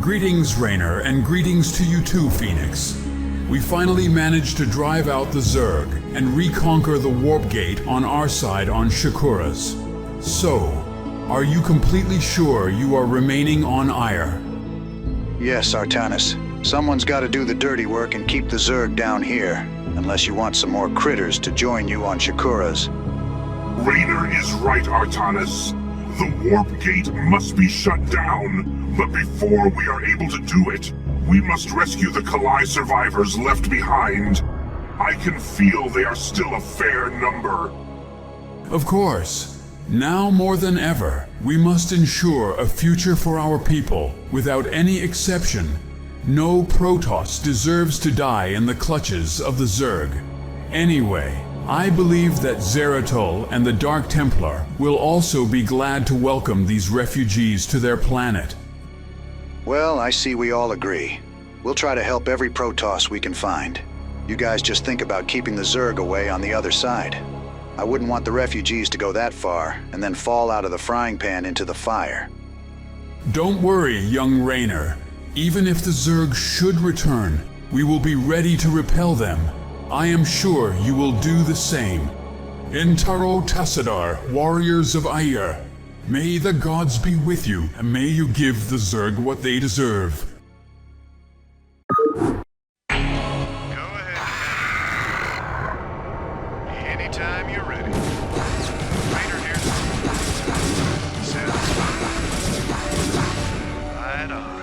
Greetings, Raynor, and greetings to you too, Phoenix. We finally managed to drive out the Zerg and reconquer the warp gate on our side on Shakuras. So, are you completely sure you are remaining on Ire? Yes, Artanis. Someone's got to do the dirty work and keep the Zerg down here, unless you want some more critters to join you on Shakuras. Raynor is right, Artanis. The warp gate must be shut down, but before we are able to do it, we must rescue the Kalai survivors left behind. I can feel they are still a fair number. Of course. Now more than ever, we must ensure a future for our people, without any exception. No Protoss deserves to die in the clutches of the Zerg. Anyway, I believe that Zeratul and the Dark Templar will also be glad to welcome these refugees to their planet. Well, I see we all agree. We'll try to help every Protoss we can find. You guys just think about keeping the Zerg away on the other side. I wouldn't want the refugees to go that far and then fall out of the frying pan into the fire. Don't worry, young Raynor. Even if the Zerg should return, we will be ready to repel them. I am sure you will do the same. Intaro Tassadar, warriors of Ire. May the gods be with you, and may you give the Zerg what they deserve. Go ahead. Anytime you're ready. Raynor here. Sounds fine. Right on.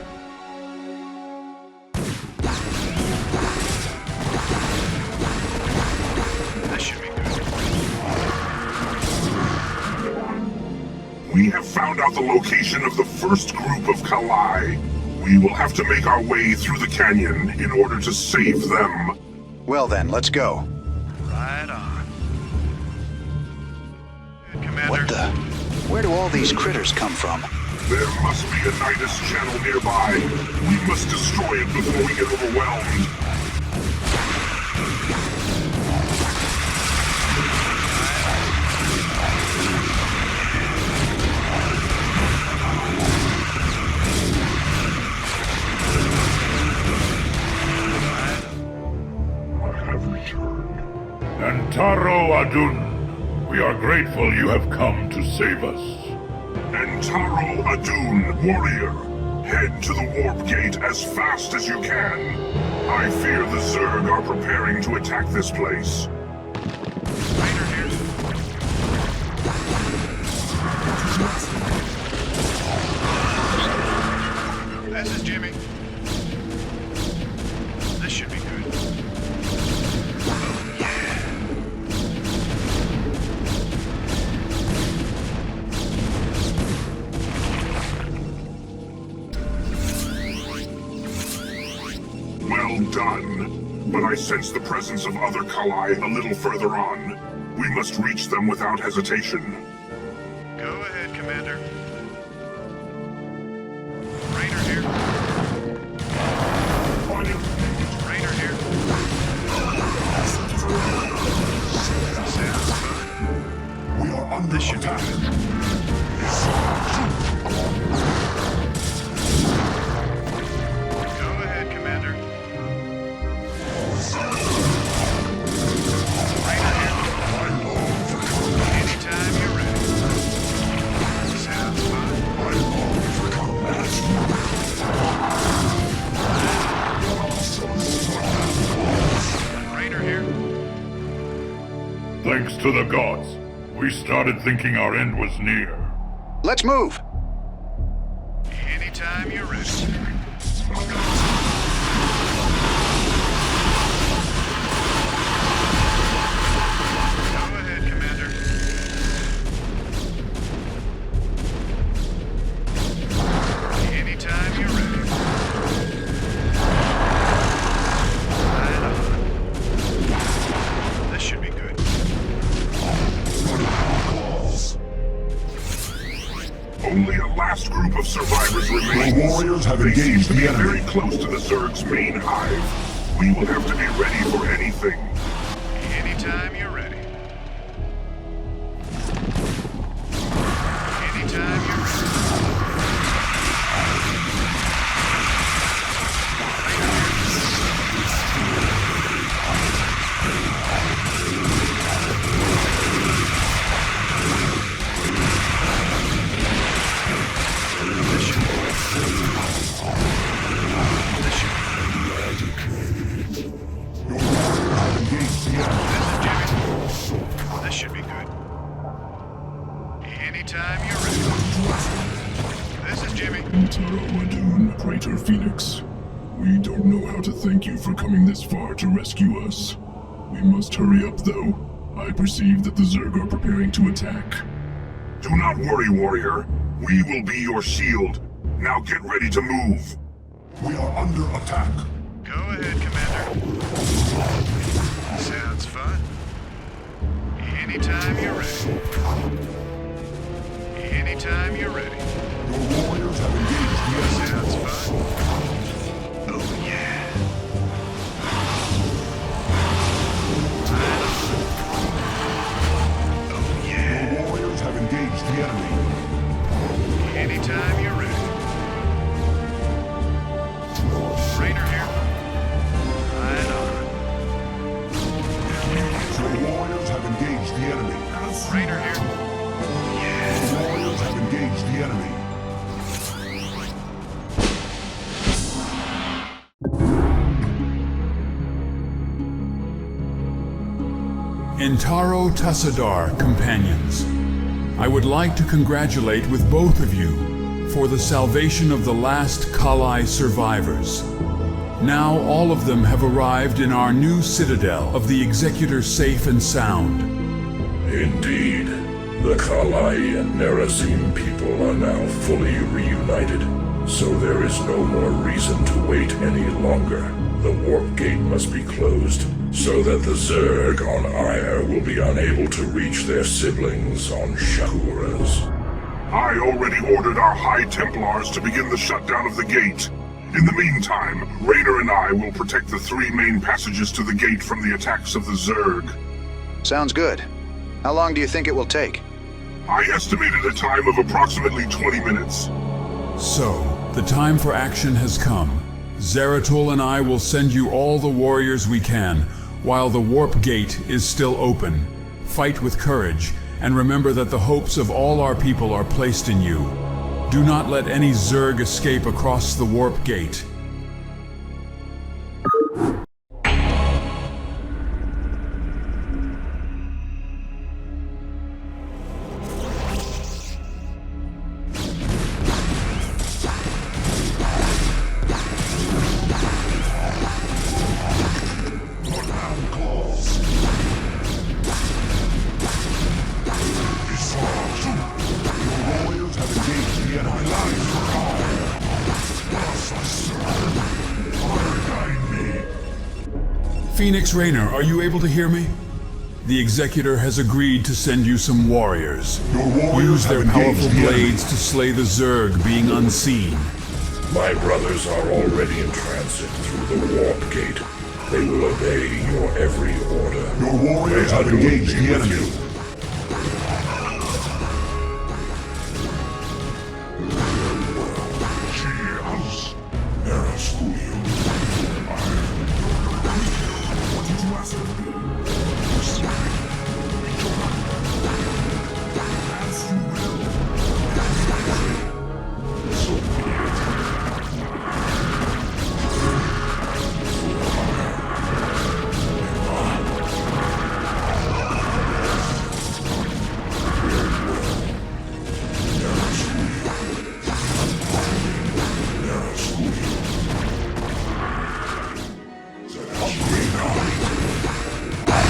This should be good. We have found out the location of the first group of Kalai. We will have to make our way through the canyon in order to save them. Well then, let's go. Right on. Good, Commander. What the? Where do all these critters come from? There must be a Nidus channel nearby. We must destroy it before we get overwhelmed. Antaro Adun, we are grateful you have come to save us. Antaro Adun, warrior, head to the warp gate as fast as you can. I fear the Zerg are preparing to attack this place. Raynor here. This is Jimmy. This should be good. Oh, yeah. Well done. But I sense the presence of other Kalai a little further on. We must reach them without hesitation. Go ahead, Commander. Raynor here. Raynor here. Sounds fine. We are under attack. Go ahead, Commander. Raynor here. Anytime you're ready. Sounds fine. Raynor here. Thanks to the gods, we started thinking our end was near. Let's move! Anytime you're ready. Go ahead, Commander. Anytime you're ready. Right on. This should be good. Only a last group of survivors remains. The warriors have They seem engaged to be the enemy. very close to the Zerg's main hive. We will have to be ready for anything. Anytime you're ready. Anytime you're ready. Anytime you're ready. This is Jimmy. Crater Phoenix. We don't know how to thank you for coming this far to rescue us. We must hurry up, though. I perceive that the Zerg are preparing to attack. Do not worry, warrior. We will be your shield. Now get ready to move. We are under attack. Go ahead, Commander. Sounds fun. Anytime you're ready. Anytime you're ready. Your warriors have engaged the enemy. Sounds fun. Oh, yeah. Oh, yeah. Your warriors have engaged the enemy. Anytime you're ready. Raider here. Right on. Your warriors have engaged the enemy. Raider here. Your warriors have engaged the enemy. Intaro Tassadar, companions. I would like to congratulate with both of you for the salvation of the last Kali survivors. Now all of them have arrived in our new citadel of the Executor safe and sound. Indeed. The Kali and Nerazim people are now fully reunited, so there is no more reason to wait any longer. The warp gate must be closed, so that the Zerg on Ire will be unable to reach their siblings on Shakuras. I already ordered our High Templars to begin the shutdown of the gate. In the meantime, Raider and I will protect the three main passages to the gate from the attacks of the Zerg. Sounds good. How long do you think it will take? I estimated a time of approximately 20 minutes. So, the time for action has come. Zeratul and I will send you all the warriors we can, while the warp gate is still open. Fight with courage, and remember that the hopes of all our people are placed in you. Do not let any Zerg escape across the warp gate. Phoenix Rainer, are you able to hear me? The Executor has agreed to send you some warriors. Use their powerful blades to slay the Zerg being unseen. My brothers are already in transit through the warp gate. They will obey your every order. Your warriors have engaged the enemy.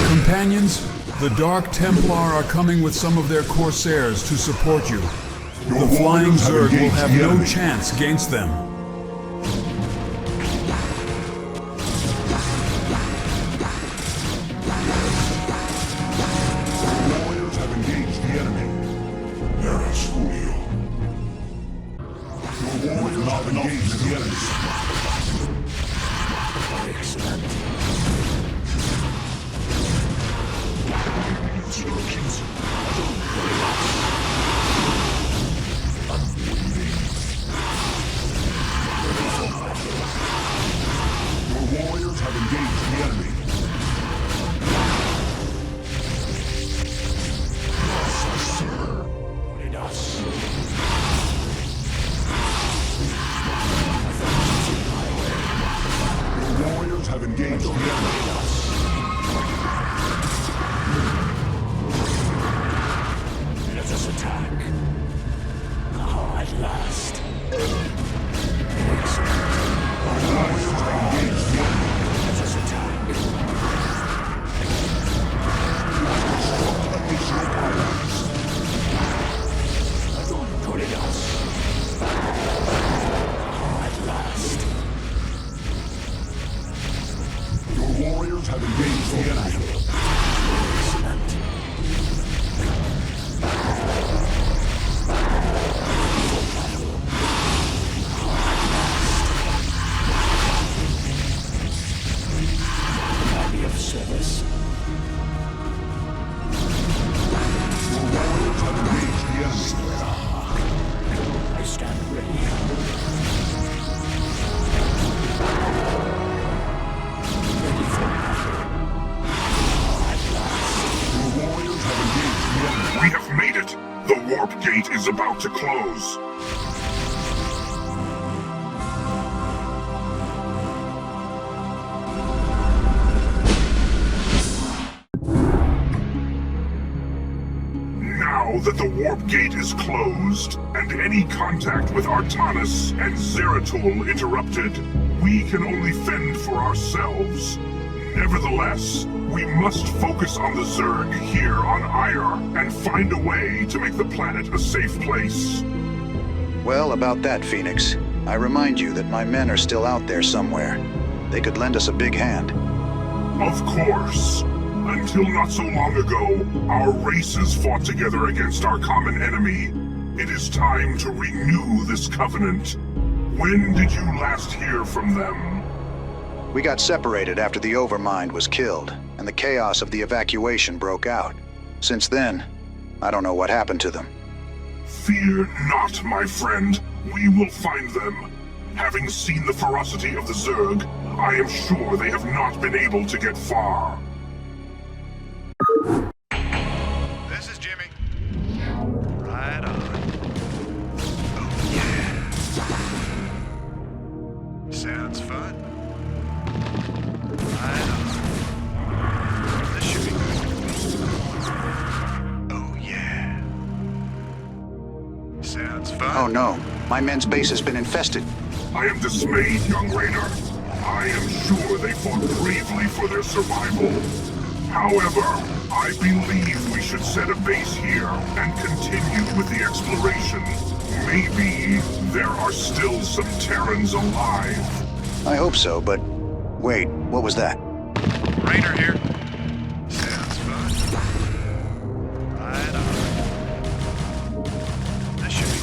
Companions, the Dark Templar are coming with some of their Corsairs to support you. The Flying Zerg will have no chance against them. Warriors have engaged the enemy. Your warriors have engaged the enemy. is about to close. Now that the warp gate is closed, and any contact with Artanis and Zeratul interrupted, we can only fend for ourselves. Nevertheless, we must focus on the Zerg here on Aiur and find a way to make the planet a safe place. Well, about that, Phoenix, I remind you that my men are still out there somewhere. They could lend us a big hand. Of course. Until not so long ago, our races fought together against our common enemy. It is time to renew this covenant. When did you last hear from them? We got separated after the Overmind was killed, and the chaos of the evacuation broke out. Since then, I don't know what happened to them. Fear not, my friend. We will find them. Having seen the ferocity of the Zerg, I am sure they have not been able to get far. This is Jimmy. Right on. Oh, yeah. Sounds fun. Right on. This should be good. Oh, yeah. Sounds fun. Oh no, my men's base has been infested. I am dismayed, young raider. I am sure they fought bravely for their survival. However, I believe we should set a base here and continue with the exploration. Maybe there are still some Terrans alive. I hope so, but wait, what was that? Raider here. Sounds fun. Right on. This should be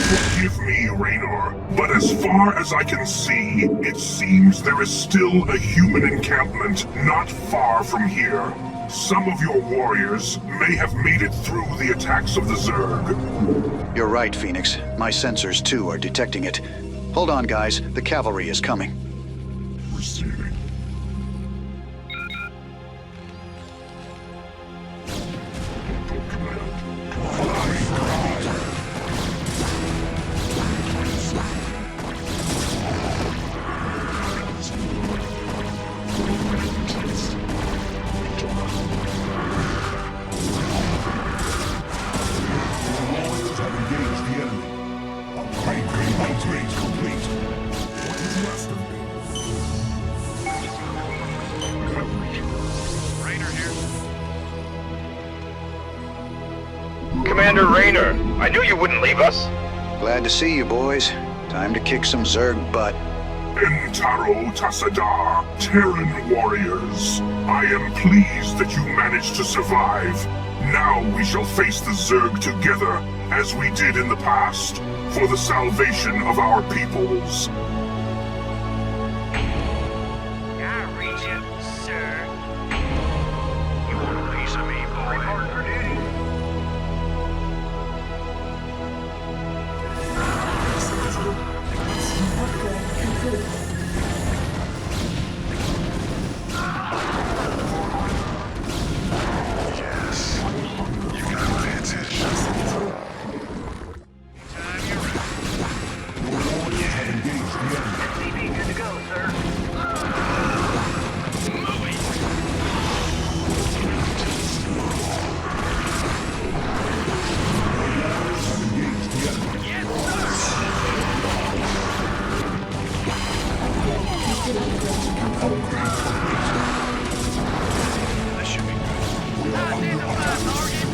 Forgive me, Raynor, but as far as I can see, it seems there is still a human encampment not far from here. Some of your warriors may have made it through the attacks of the Zerg. You're right, Phoenix. My sensors, too, are detecting it. Hold on, guys. The cavalry is coming. Receiving. Raider here. Commander Raynor, I knew you wouldn't leave us. Glad to see you, boys. Time to kick some Zerg butt. Entaro Tassadar, Terran warriors. I am pleased that you managed to survive. Now we shall face the Zerg together, as we did in the past, for the salvation of our peoples. I reach you, sir. You want a piece of me, boy? Report for duty. Yes. You got my attention. Time you're ready. SCV good to go, sir. This should be good. Identify target.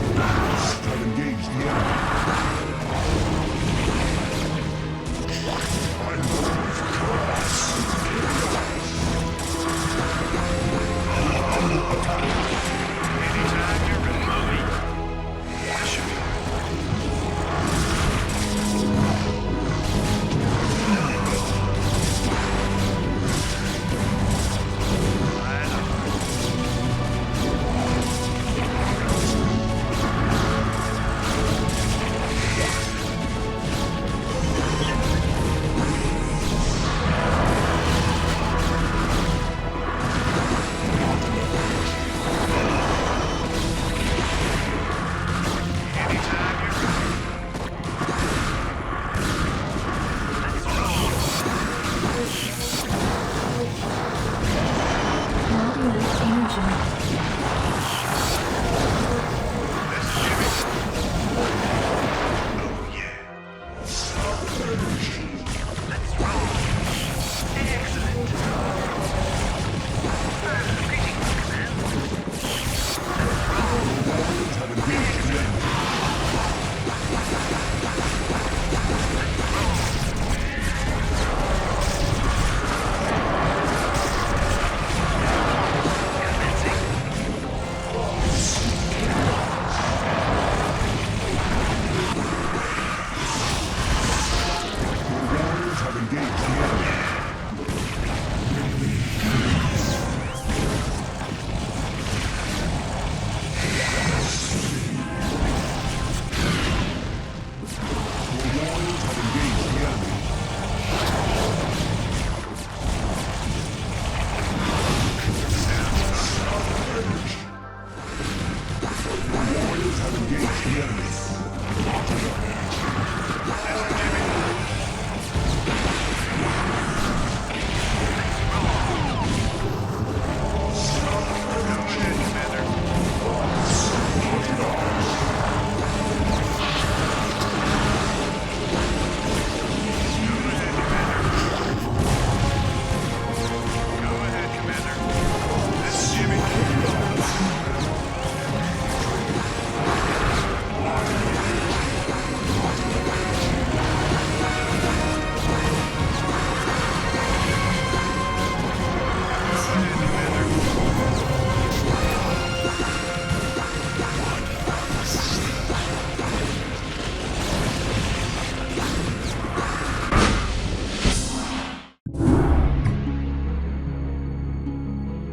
Anytime you're ready. This should be good. Right on.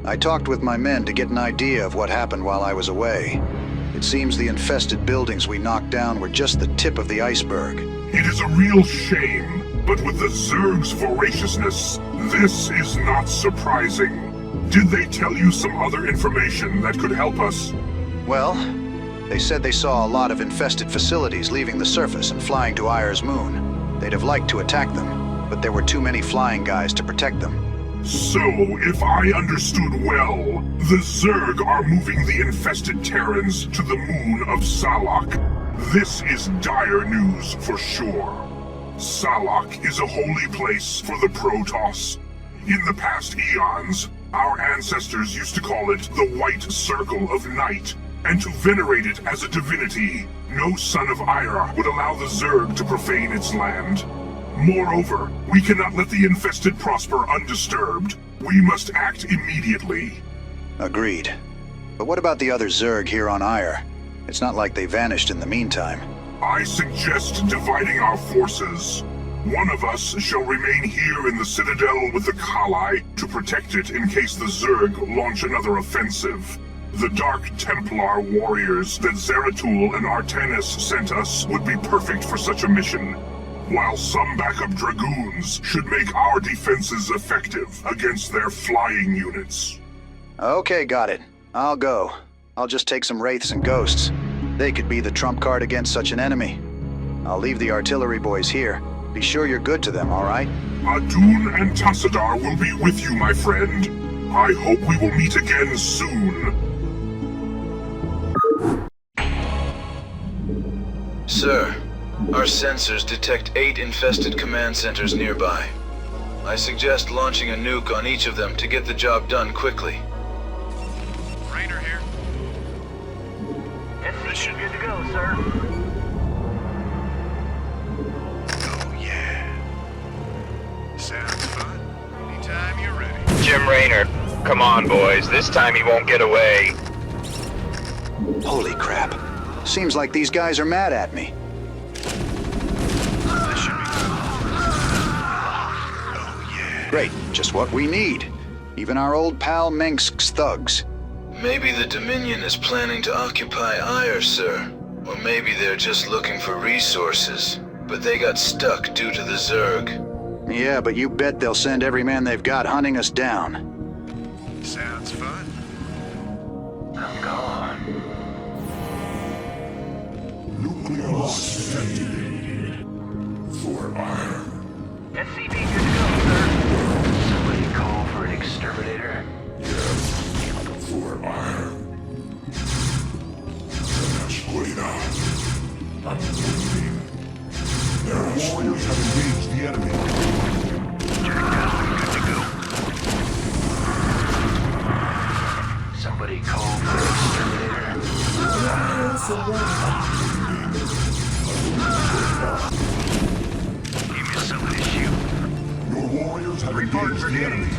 I talked with my men to get an idea of what happened while I was away. It seems the infested buildings we knocked down were just the tip of the iceberg. It is a real shame, but with the Zerg's voraciousness, this is not surprising. Did they tell you some other information that could help us? Well, they said they saw a lot of infested facilities leaving the surface and flying to Ayer's moon. They'd have liked to attack them, but there were too many flying guys to protect them. So, if I understood well, the Zerg are moving the infested Terrans to the moon of Salak. This is dire news for sure. Salak is a holy place for the Protoss. In the past eons, our ancestors used to call it the White Circle of Night, and to venerate it as a divinity, no son of Aira would allow the Zerg to profane its land. Moreover, we cannot let the infested prosper undisturbed. We must act immediately. Agreed. But what about the other Zerg here on Ayr? It's not like they vanished in the meantime. I suggest dividing our forces. One of us shall remain here in the Citadel with the Kali to protect it in case the Zerg launch another offensive. The Dark Templar warriors that Zeratul and Artanis sent us would be perfect for such a mission, while some backup dragoons should make our defenses effective against their flying units. Okay, got it. I'll go. I'll just take some wraiths and ghosts. They could be the trump card against such an enemy. I'll leave the artillery boys here. Be sure you're good to them, all right? Adun and Tassadar will be with you, my friend. I hope we will meet again soon. Sir, our sensors detect 8 infested command centers nearby. I suggest launching a nuke on each of them to get the job done quickly. Rainer here. SCP good to go, sir. Oh, yeah. Sounds fun. Anytime you're ready. Jim Raynor, come on, boys. This time he won't get away. Holy crap. Seems like these guys are mad at me. This should be good. Oh, yeah. Great, just what we need. Even our old pal Mengsk's thugs. Maybe the Dominion is planning to occupy Ayr, sir. Or maybe they're just looking for resources. But they got stuck due to the Zerg. Yeah, but you bet they'll send every man they've got hunting us down. Sounds fun. I'm gone. Nuclear loss detected. For Ayr. SCP good to go, sir. Somebody call for an exterminator. For Ayr. Escuela. Unwilling. Their warriors have engaged the enemy. Good to go. Somebody call for an exterminator. Give me somebody to shoot. Your warriors have engaged the enemy.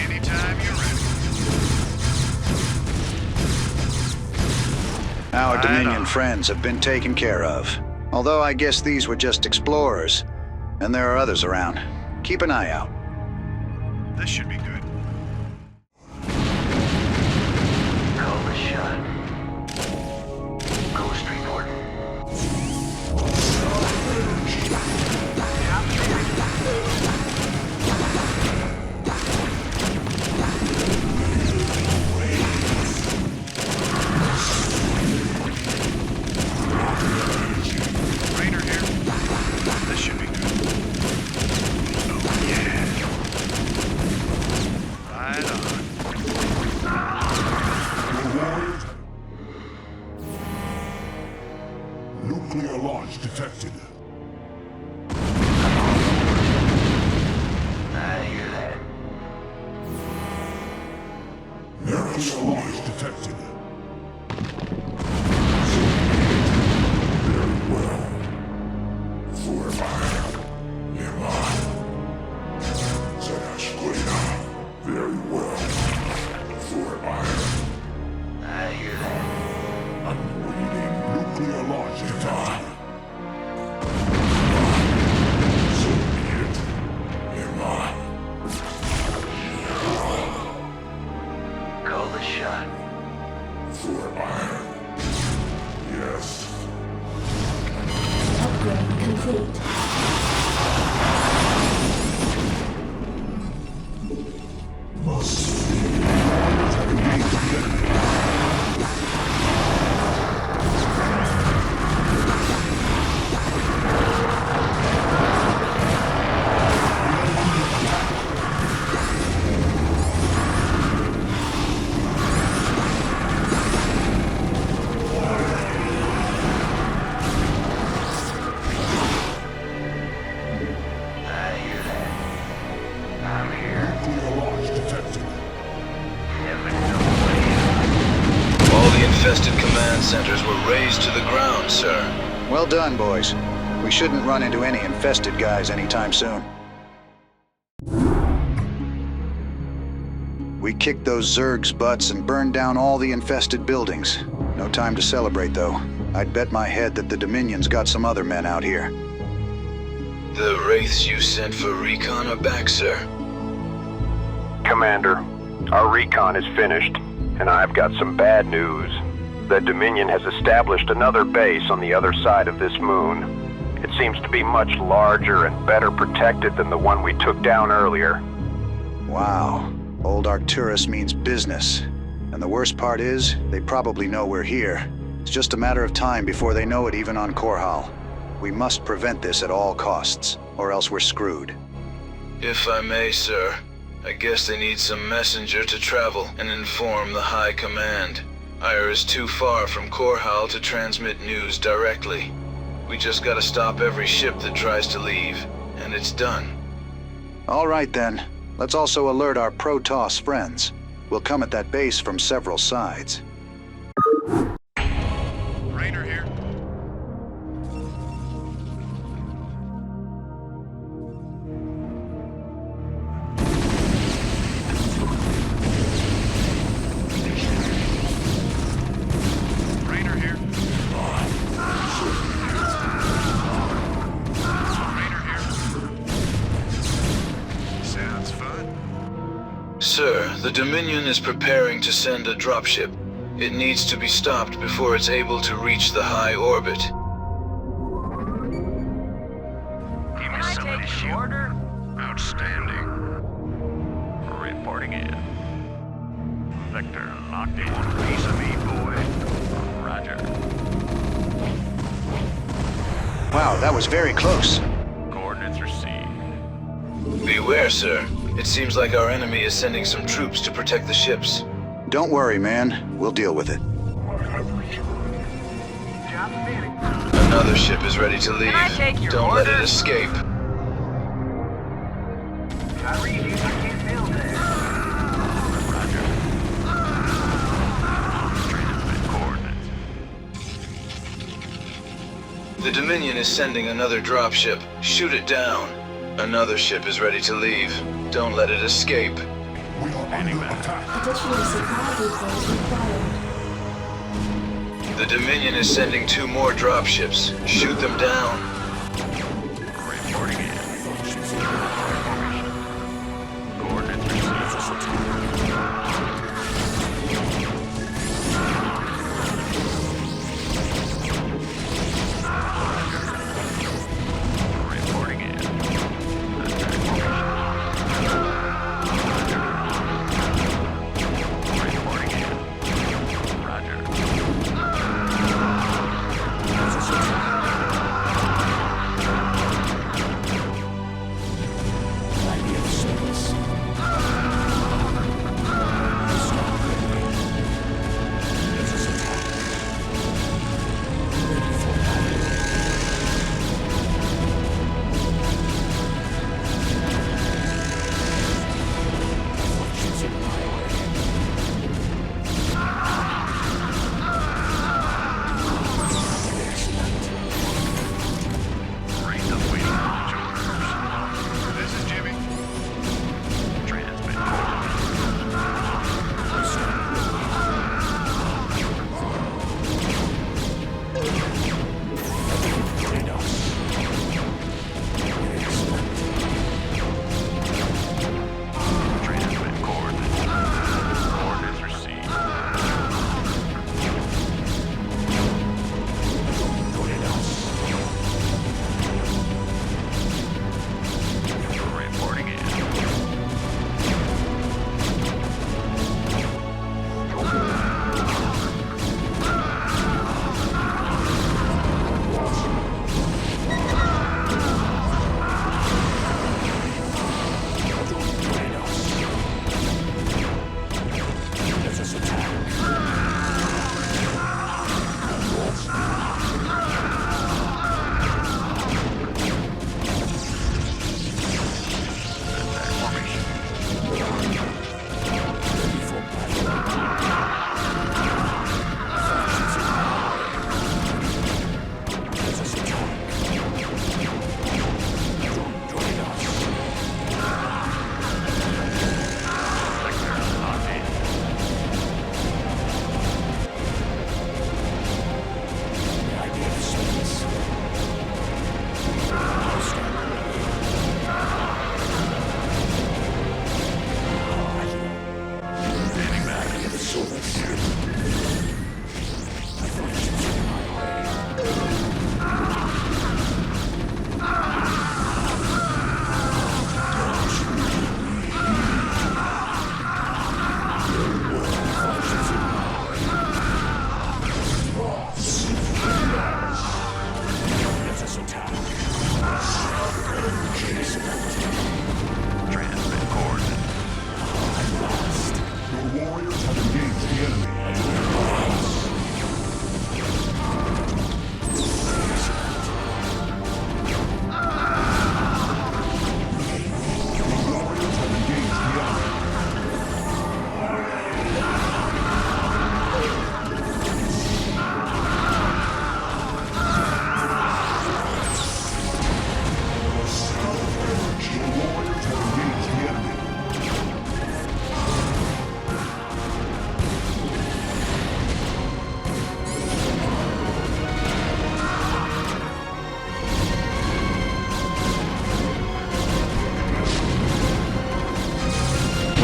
Anytime you're ready. Our Right Dominion on. friends have been taken care of. Although I guess these were just explorers. And there are others around. Keep an eye out. This should be good. Call the shot. Ghost report. Rainer here. This should be good. Oh, yeah. Right on. Nuclear launch detected. I hear that. Nuclear launch detected. For Ayr. Very well. For Ayr. I hear that. Unwaiting nuclear launch detected. command centers were razed to the ground, sir. Well done, boys. We shouldn't run into any infested guys anytime soon. We kicked those Zerg's butts and burned down all the infested buildings. No time to celebrate, though. I'd bet my head that the Dominion's got some other men out here. The wraiths you sent for recon are back, sir. Commander, our recon is finished, and I've got some bad news. The Dominion has established another base on the other side of this moon. It seems to be much larger and better protected than the one we took down earlier. Wow. Old Arcturus means business. And the worst part is, they probably know we're here. It's just a matter of time before they know it even on Korhal. We must prevent this at all costs, or else we're screwed. If I may, sir, I guess they need some messenger to travel and inform the High Command. Ire is too far from Korhal to transmit news directly. We just gotta stop every ship that tries to leave, and it's done. All right then. Let's also alert our Protoss friends. We'll come at that base from several sides. Rainer here. Rainer here. Rainer here. Sounds fun. Sir, the Dominion is preparing to send a dropship. It needs to be stopped before it's able to reach the high orbit. Can I take your order? Outstanding. Reporting in. Vector locked in. Piece of me, boy. Roger. Wow, that was very close. Coordinates received. Beware, sir. It seems like our enemy is sending some troops to protect the ships. Don't worry, man. We'll deal with it. Job finished. Another ship is ready to leave. I take your Don't let order? it escape. I read you. I can't build there. Roger. Transmit coordinates. The Dominion is sending another dropship. Shoot it down. Another ship is ready to leave. Don't let it escape. Additional supply depots required. The Dominion is sending 2 more dropships. Shoot them down. Reporting in. Coordinates received. Reporting in. Reporting in. Roger.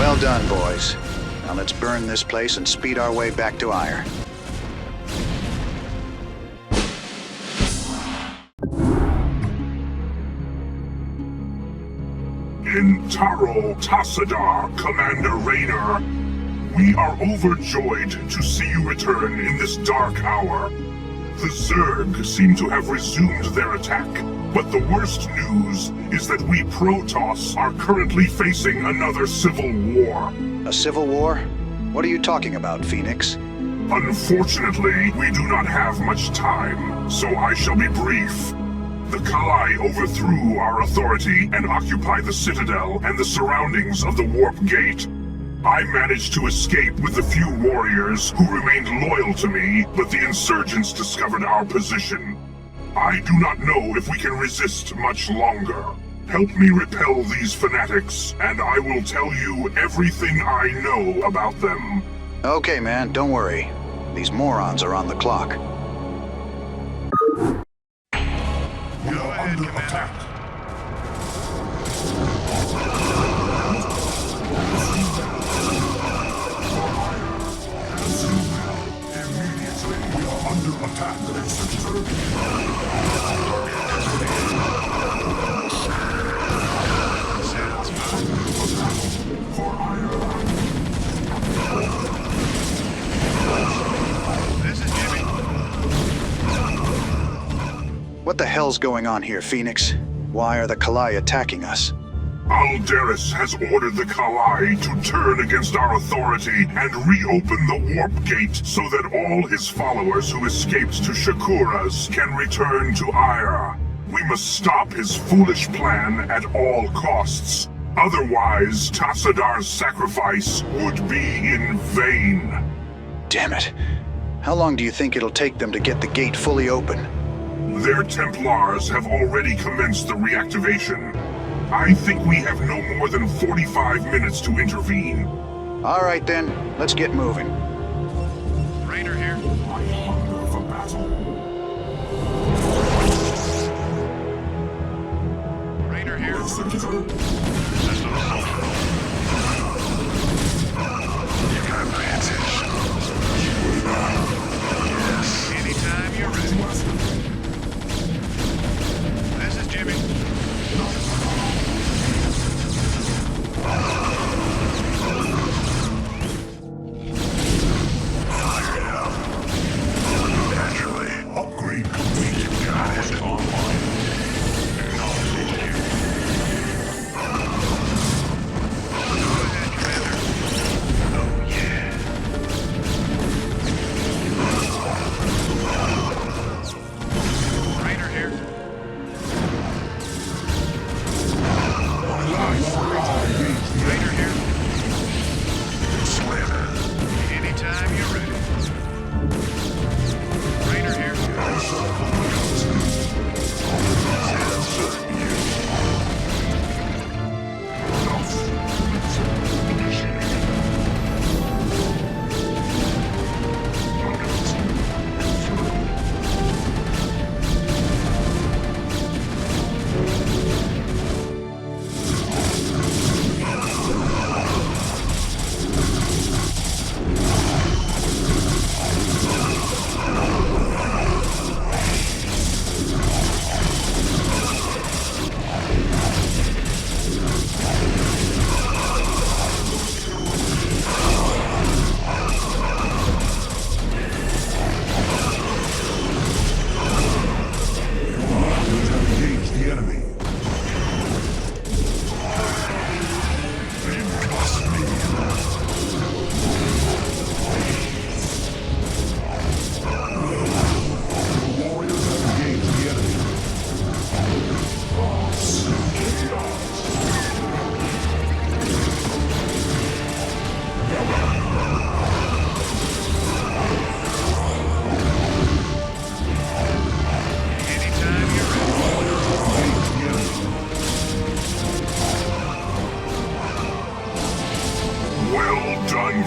Well done, boys. Now let's burn this place and speed our way back to Ire. In Taro Tassadar, Commander Raynor, we are overjoyed to see you return in this dark hour. The Zerg seem to have resumed their attack, but the worst news is that we Protoss are currently facing another civil war. A civil war? What are you talking about, Phoenix? Unfortunately, we do not have much time, so I shall be brief. The Kalai overthrew our authority and occupied the Citadel and the surroundings of the Warp Gate. I managed to escape with a few warriors who remained loyal to me, but the insurgents discovered our position. I do not know if we can resist much longer. Help me repel these fanatics, and I will tell you everything I know about them. Okay, man, don't worry. These morons are on the clock. We are under attack. Immediately, we are under attack. For This is Jimmy. What the hell's going on here, Phoenix? Why are the Kalai attacking us? Alderis has ordered the Kalai to turn against our authority and reopen the Warp Gate so that all his followers who escaped to Shakuras can return to Ire. We must stop his foolish plan at all costs. Otherwise, Tassadar's sacrifice would be in vain. Damn it. How long do you think it'll take them to get the gate fully open? Their Templars have already commenced the reactivation. I think we have no more than 45 minutes to intervene. All right then, let's get moving. Raynor here. I hunger for battle. Raynor here. You got my attention. Yes. Anytime you're ready. This is Jimmy. Naturally. Upgrade complete. Got it. Online. Acknowledged here. Go ahead, Commander. Oh, yeah. Raynor here. Raynor here. Slammer. Anytime you're ready. Raynor here.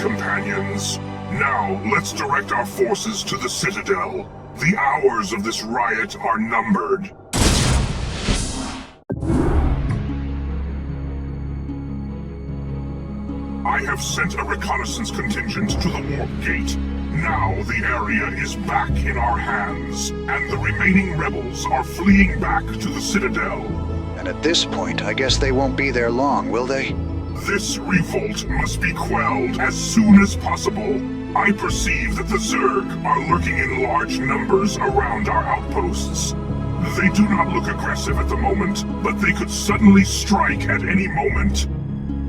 Companions. Now, let's direct our forces to the Citadel. The hours of this riot are numbered. I have sent a reconnaissance contingent to the warp gate. Now the area is back in our hands, and the remaining rebels are fleeing back to the Citadel. And at this point, I guess they won't be there long, will they? This revolt must be quelled as soon as possible. I perceive that the Zerg are lurking in large numbers around our outposts. They do not look aggressive at the moment, but they could suddenly strike at any moment.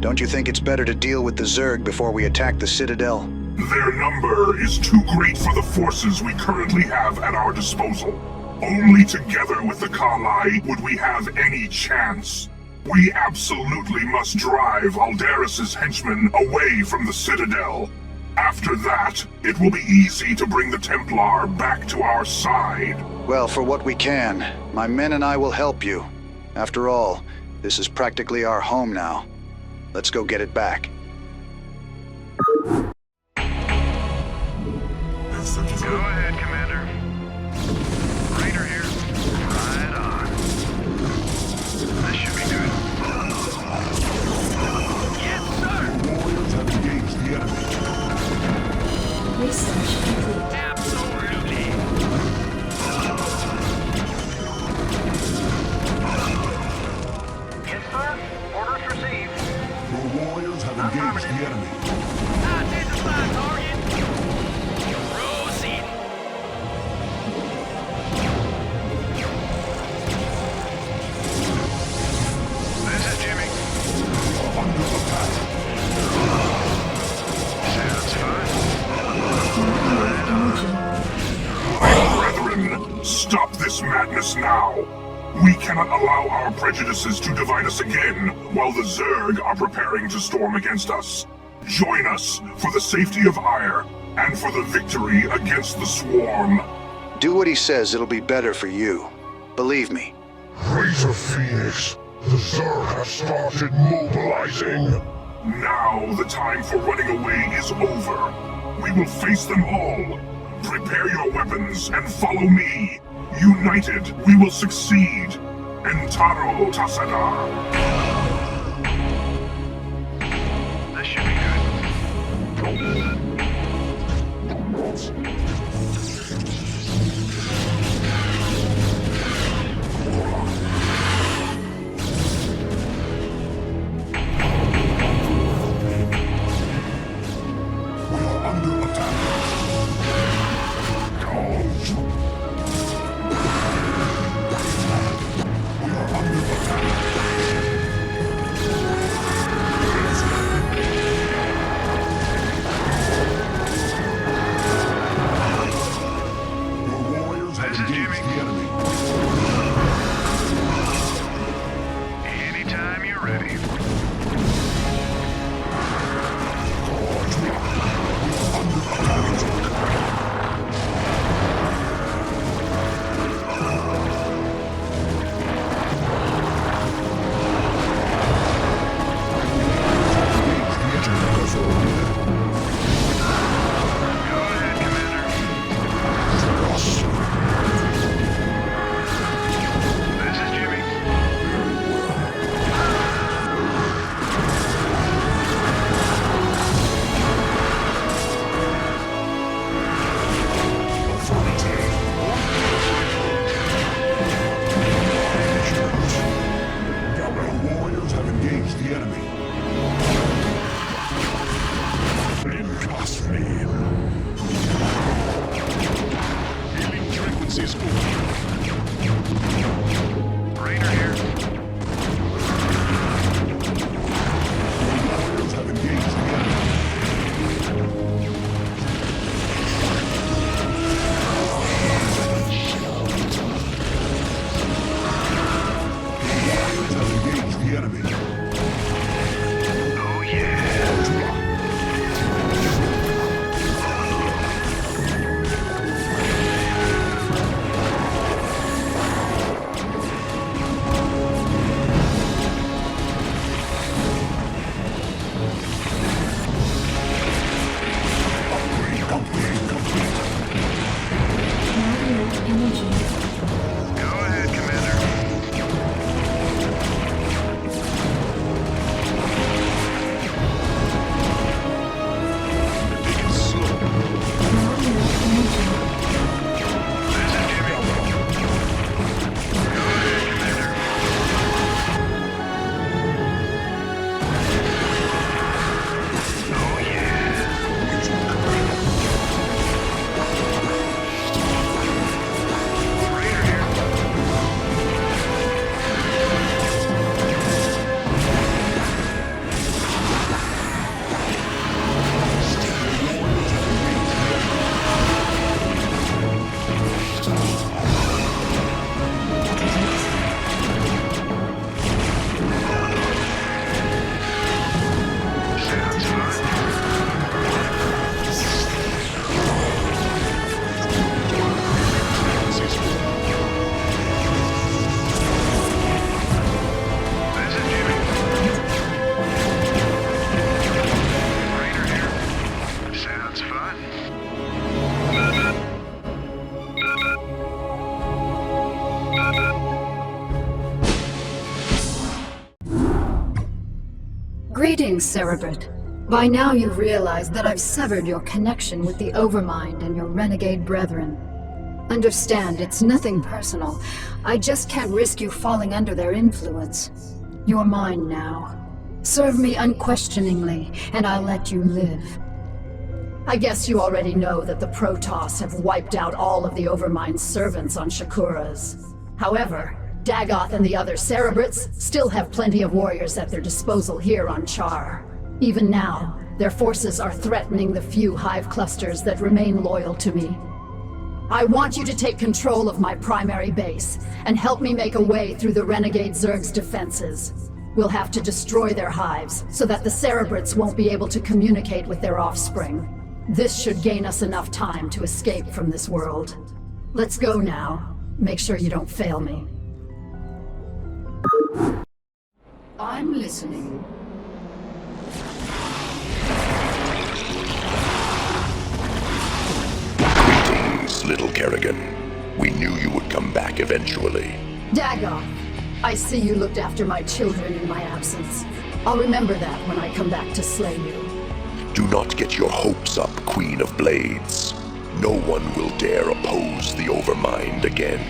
Don't you think it's better to deal with the Zerg before we attack the Citadel? Their number is too great for the forces we currently have at our disposal. Only together with the Kali would we have any chance. We absolutely must drive Alderas's henchmen away from the Citadel. After that, it will be easy to bring the Templar back to our side. Well, for what we can, my men and I will help you. After all, this is practically our home now. Let's go get it back. Go ahead, Commander. Raider here. Right on. This should be good. Yes, sir! Warriors have engaged the enemy. Research complete. Absolutely. Yes, sir. Orders received. Your warriors have engaged the enemy. Identify target. Proceed. This is Jimmy. Under attack. Sounds fine. My brethren, stop this madness now. We cannot allow our prejudices to divide us again while the Zerg are preparing to storm against us. Join us for the safety of Ire and for the victory against the Swarm. Do what he says, it'll be better for you. Believe me. Razor Phoenix, the Zerg have started mobilizing. Now the time for running away is over. We will face them all. Prepare your weapons and follow me. United, we will succeed. Entaro Tassadar. This should be good. We are under attack. We are under attack. Greetings, Cerebrit. By now you've realized that I've severed your connection with the Overmind and your renegade brethren. Understand, it's nothing personal. I just can't risk you falling under their influence. You're mine now. Serve me unquestioningly, and I'll let you live. I guess you already know that the Protoss have wiped out all of the Overmind's servants on Shakuras. However, Dagoth and the other Cerebrits still have plenty of warriors at their disposal here on Char. Even now, their forces are threatening the few hive clusters that remain loyal to me. I want you to take control of my primary base, and help me make a way through the renegade Zerg's defenses. We'll have to destroy their hives, so that the Cerebrits won't be able to communicate with their offspring. This should gain us enough time to escape from this world. Let's go now. Make sure you don't fail me. I'm listening. Greetings, little Kerrigan. We knew you would come back eventually. Dagoth, I see you looked after my children in my absence. I'll remember that when I come back to slay you. Do not get your hopes up, Queen of Blades. No one will dare oppose the Overmind again.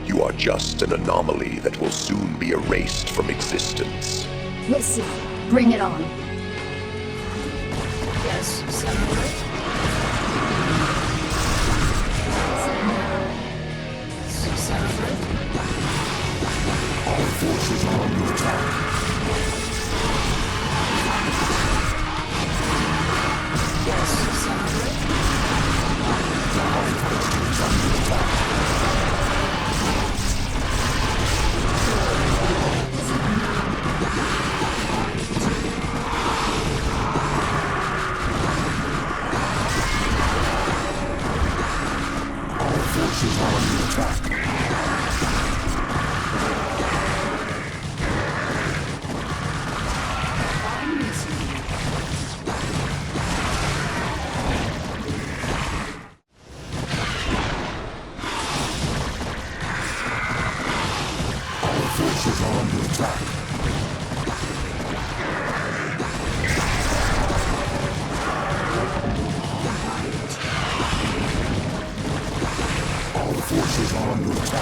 You are just an anomaly that will soon be erased from existence. We'll see. Bring it on. Yes, Senator. Senator. Our forces are under attack. Yes, Senator. Our forces are under attack. Forces are under attack. Our forces are under attack. Forces are under attack.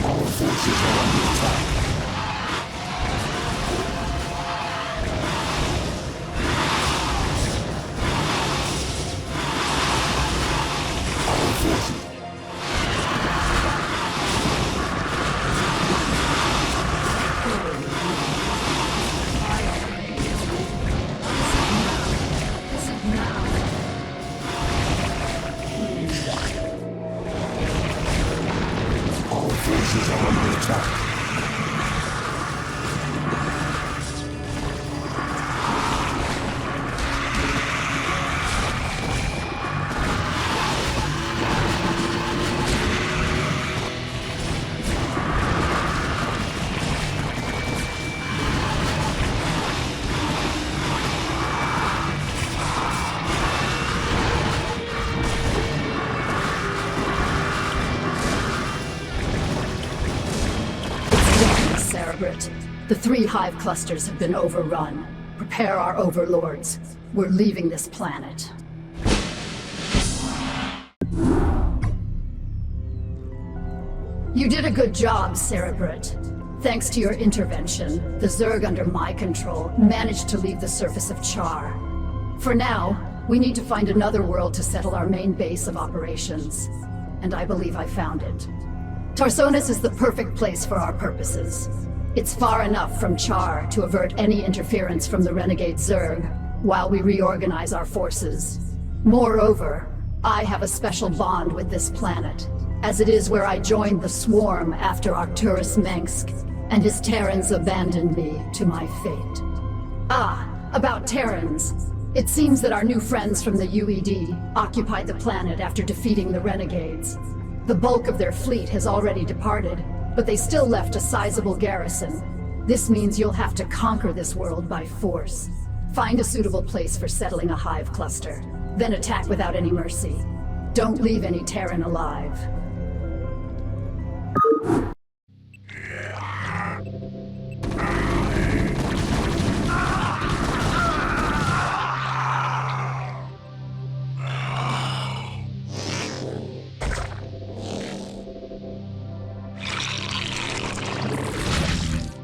Our forces are under attack. Forces are under attack. The 3 hive clusters have been overrun. Prepare our overlords. We're leaving this planet. You did a good job, Cerebrit. Thanks to your intervention, the Zerg under my control managed to leave the surface of Char. For now, we need to find another world to settle our main base of operations. And I believe I found it. Tarsonis is the perfect place for our purposes. It's far enough from Char to avert any interference from the renegade Zerg, while we reorganize our forces. Moreover, I have a special bond with this planet, as it is where I joined the Swarm after Arcturus Mengsk, and his Terrans abandoned me to my fate. Ah, about Terrans. It seems that our new friends from the UED occupied the planet after defeating the renegades. The bulk of their fleet has already departed, but they still left a sizable garrison. This means you'll have to conquer this world by force. Find a suitable place for settling a hive cluster, then attack without any mercy. Don't leave any Terran alive.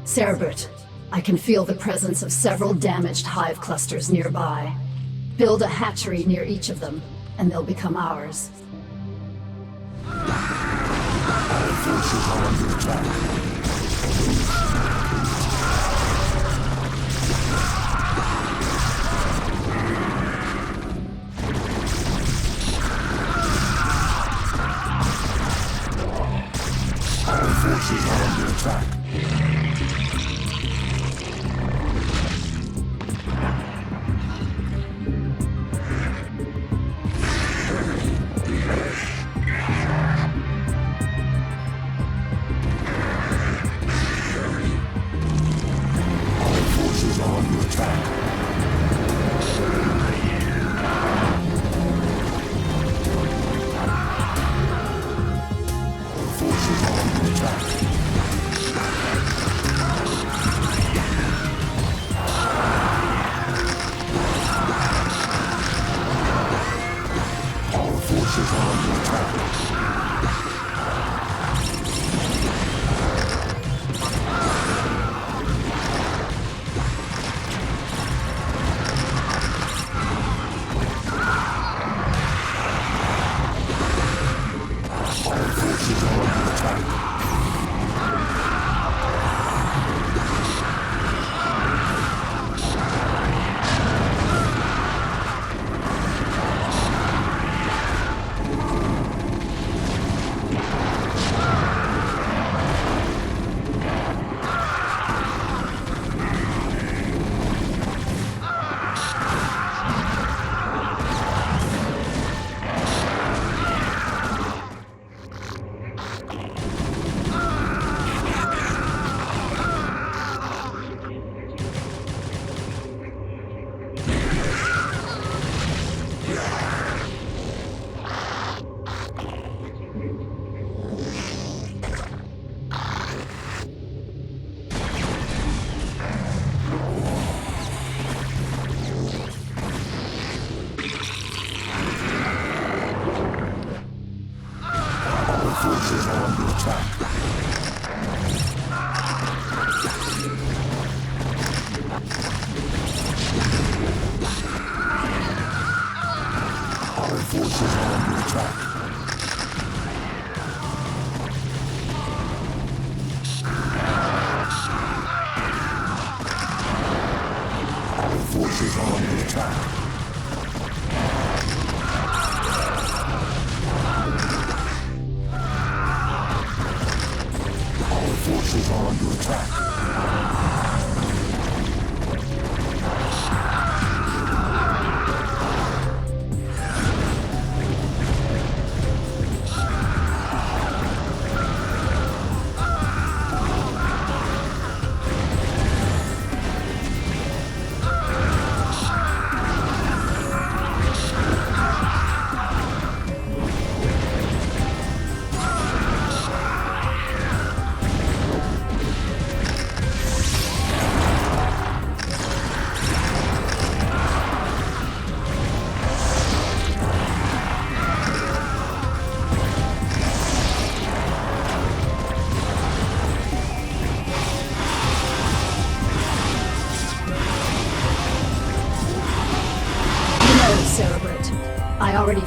Cerebert, I can feel the presence of several damaged hive clusters nearby. Build a hatchery near each of them, and they'll become ours. Our forces are under attack. Our forces are under attack.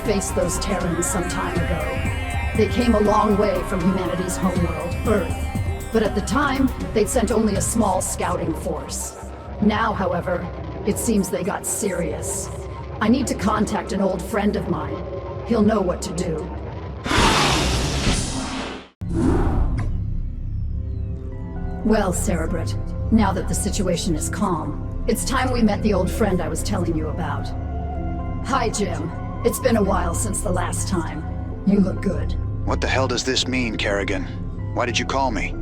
Faced those Terrans some time ago. They came a long way from humanity's homeworld, Earth. But at the time, they'd sent only a small scouting force. Now, however, it seems they got serious. I need to contact an old friend of mine. He'll know what to do. Well, Cerebrit, now that the situation is calm, it's time we met the old friend I was telling you about. Hi, Jim. It's been a while since the last time. You look good. What the hell does this mean, Kerrigan? Why did you call me?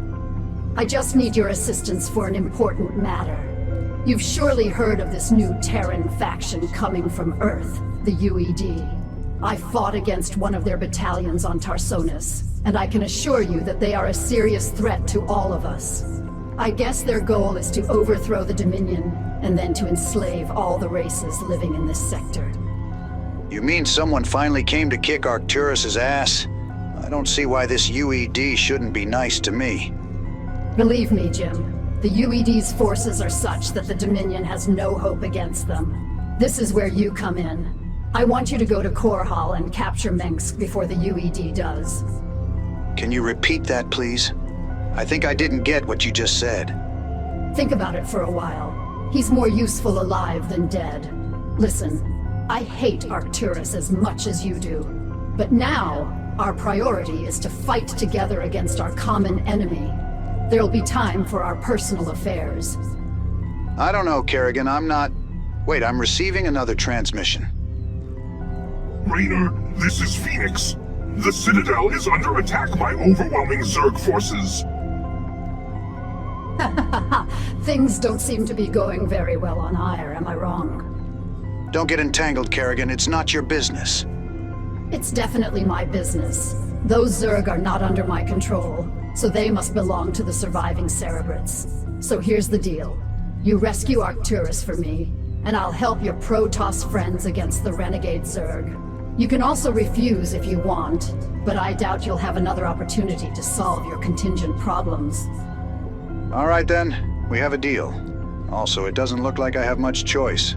I just need your assistance for an important matter. You've surely heard of this new Terran faction coming from Earth, the UED. I fought against one of their battalions on Tarsonis, and I can assure you that they are a serious threat to all of us. I guess their goal is to overthrow the Dominion, and then to enslave all the races living in this sector. You mean someone finally came to kick Arcturus's ass? I don't see why this UED shouldn't be nice to me. Believe me, Jim, the UED's forces are such that the Dominion has no hope against them. This is where you come in. I want you to go to Core Hall and capture Mengsk before the UED does. Can you repeat that, please? I think I didn't get what you just said. Think about it for a while. He's more useful alive than dead. Listen, I hate Arcturus as much as you do. But now, our priority is to fight together against our common enemy. There'll be time for our personal affairs. I don't know, Kerrigan, I'm not... Wait, I'm receiving another transmission. Raynor, this is Phoenix. The Citadel is under attack by overwhelming Zerg forces. Things don't seem to be going very well on Ire, am I wrong? Don't get entangled, Kerrigan. It's not your business. It's definitely my business. Those Zerg are not under my control, so they must belong to the surviving Cerebrates. So here's the deal. You rescue Arcturus for me, and I'll help your Protoss friends against the renegade Zerg. You can also refuse if you want, but I doubt you'll have another opportunity to solve your contingent problems. All right then, we have a deal. Also, it doesn't look like I have much choice.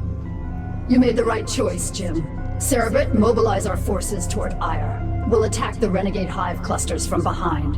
You made the right choice, Jim. Cerebrit, mobilize our forces toward Ire. We'll attack the renegade hive clusters from behind.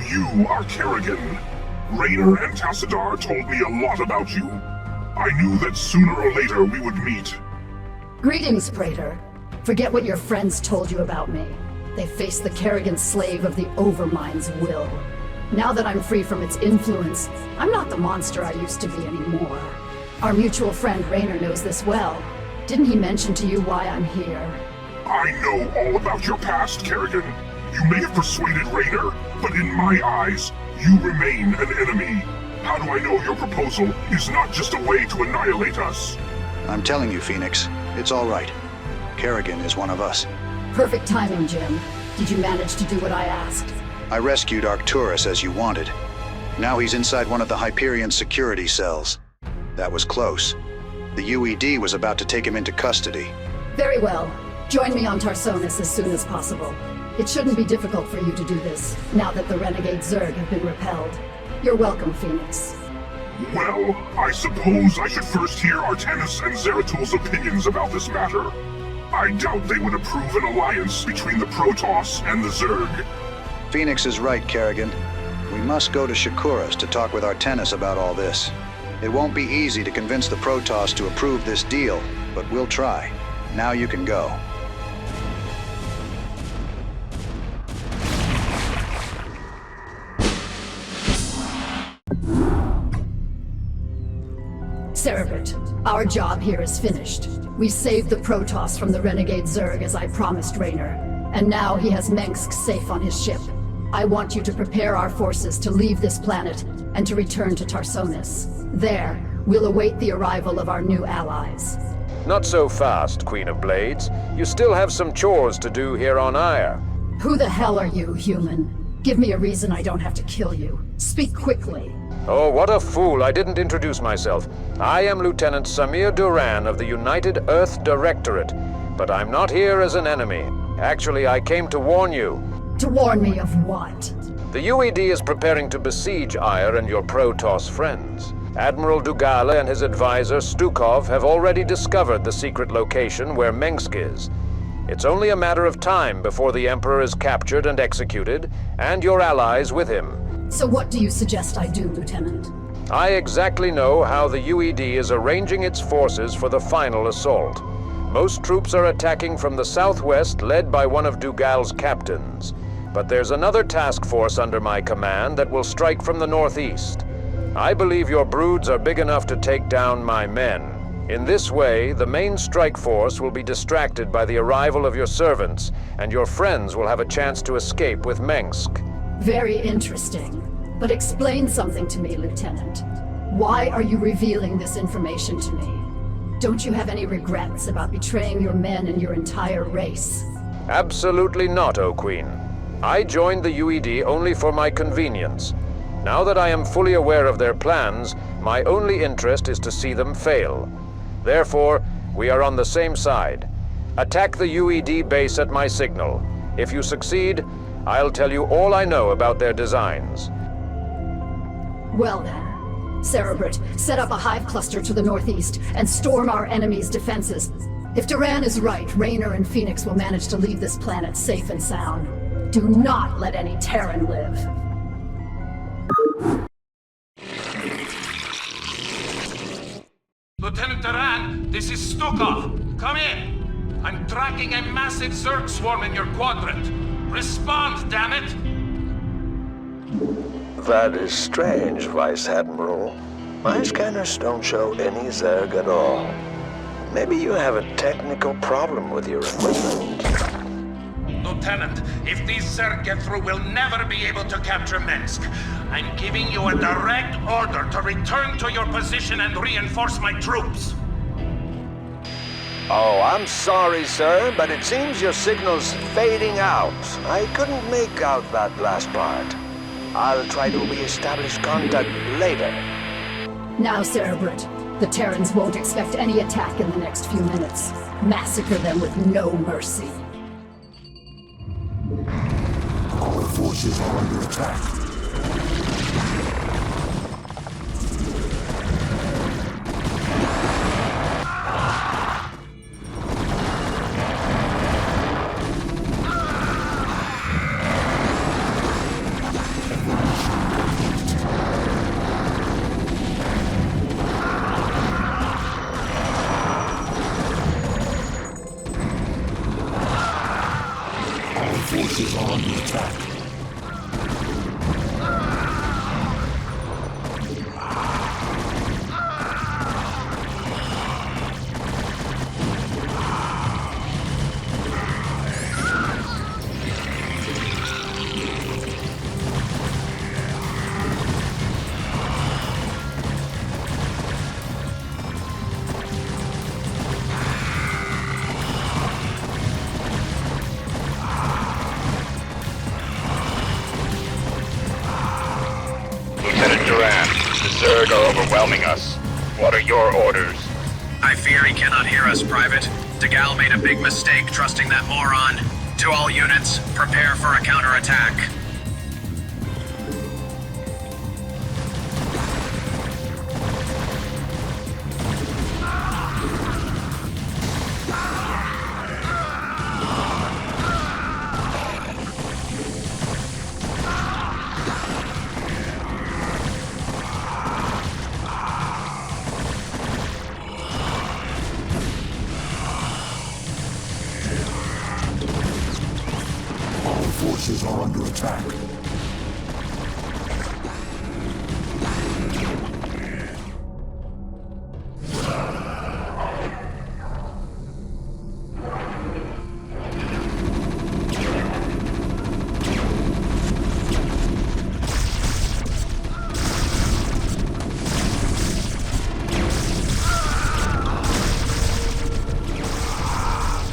You are Kerrigan. Raynor and Tassadar told me a lot about you. I knew that sooner or later we would meet. Greetings, Praetor. Forget what your friends told you about me. They faced the Kerrigan slave of the Overmind's will. Now that I'm free from its influence, I'm not the monster I used to be anymore. Our mutual friend Raynor knows this well. Didn't he mention to you why I'm here? I know all about your past, Kerrigan. You may have persuaded Raynor, but in my eyes, you remain an enemy. How do I know your proposal is not just a way to annihilate us? I'm telling you, Phoenix, it's all right. Kerrigan is one of us. Perfect timing, Jim. Did you manage to do what I asked? I rescued Arcturus as you wanted. Now he's inside one of the Hyperion security cells. That was close. The UED was about to take him into custody. Very well. Join me on Tarsonis as soon as possible. It shouldn't be difficult for you to do this, now that the renegade Zerg have been repelled. You're welcome, Phoenix. Well, I suppose I should first hear Artanis and Zeratul's opinions about this matter. I doubt they would approve an alliance between the Protoss and the Zerg. Phoenix is right, Kerrigan. We must go to Shakuras to talk with Artanis about all this. It won't be easy to convince the Protoss to approve this deal, but we'll try. Now you can go. Cerebrit, our job here is finished. We saved the Protoss from the renegade Zerg as I promised Raynor, and now he has Mengsk safe on his ship. I want you to prepare our forces to leave this planet and to return to Tarsonis. There, we'll await the arrival of our new allies. Not so fast, Queen of Blades. You still have some chores to do here on Ire. Who the hell are you, human? Give me a reason I don't have to kill you. Speak quickly. Oh, what a fool, I didn't introduce myself. I am Lieutenant Samir Duran of the United Earth Directorate, but I'm not here as an enemy. Actually, I came to warn you. To warn me of what? The UED is preparing to besiege Ire and your Protoss friends. Admiral Dugala and his advisor Stukov have already discovered the secret location where Mengsk is. It's only a matter of time before the Emperor is captured and executed, and your allies with him. So what do you suggest I do, Lieutenant? I exactly know how the UED is arranging its forces for the final assault. Most troops are attacking from the southwest, led by one of Dugal's captains. But there's another task force under my command that will strike from the northeast. I believe your broods are big enough to take down my men. In this way, the main strike force will be distracted by the arrival of your servants, and your friends will have a chance to escape with Mengsk. Very interesting. But explain something to me, Lieutenant. Why are you revealing this information to me? Don't you have any regrets about betraying your men and your entire race? Absolutely not, O Queen. I joined the UED only for my convenience. Now that I am fully aware of their plans, my only interest is to see them fail. Therefore, we are on the same side. Attack the UED base at my signal. If you succeed, I'll tell you all I know about their designs. Well then, Cerebrit, set up a hive cluster to the northeast and storm our enemy's defenses. If Duran is right, Raynor and Phoenix will manage to leave this planet safe and sound. Do not let any Terran live. Lieutenant Terran, this is Stukov. Come in. I'm tracking a massive Zerg swarm in your quadrant. Respond, damn it! That is strange, Vice Admiral. My scanners don't show any Zerg at all. Maybe you have a technical problem with your equipment. Lieutenant, if these Zerg get through, we'll never be able to capture Mengsk. I'm giving you a direct order to return to your position and reinforce my troops. Oh, I'm sorry, sir, but it seems your signal's fading out. I couldn't make out that last part. I'll try to re-establish contact later. Now, Cerebrit, the Terrans won't expect any attack in the next few minutes. Massacre them with no mercy. Our forces are under attack. Zerg are overwhelming us. What are your orders? I fear he cannot hear us, Private. Degall made a big mistake trusting that moron. To all units, prepare for a counterattack. Forces are under attack.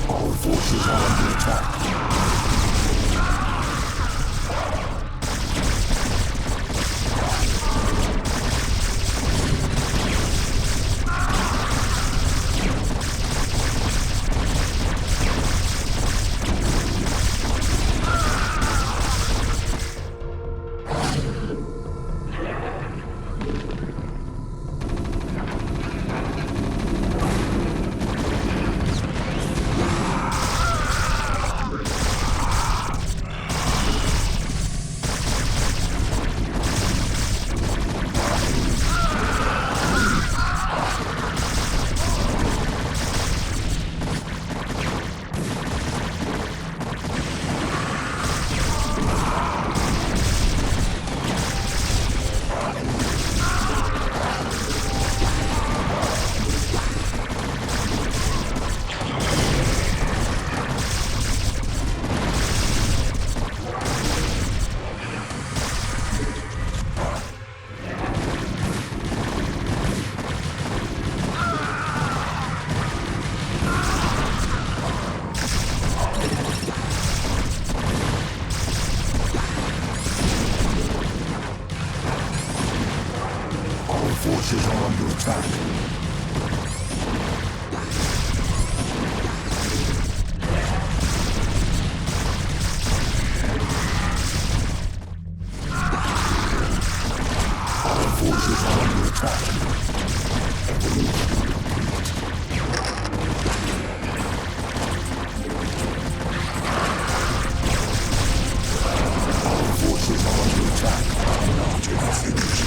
Our forces are under attack. Forces are under attack. Our forces are under attack. Our forces are under attack. Not enough energy.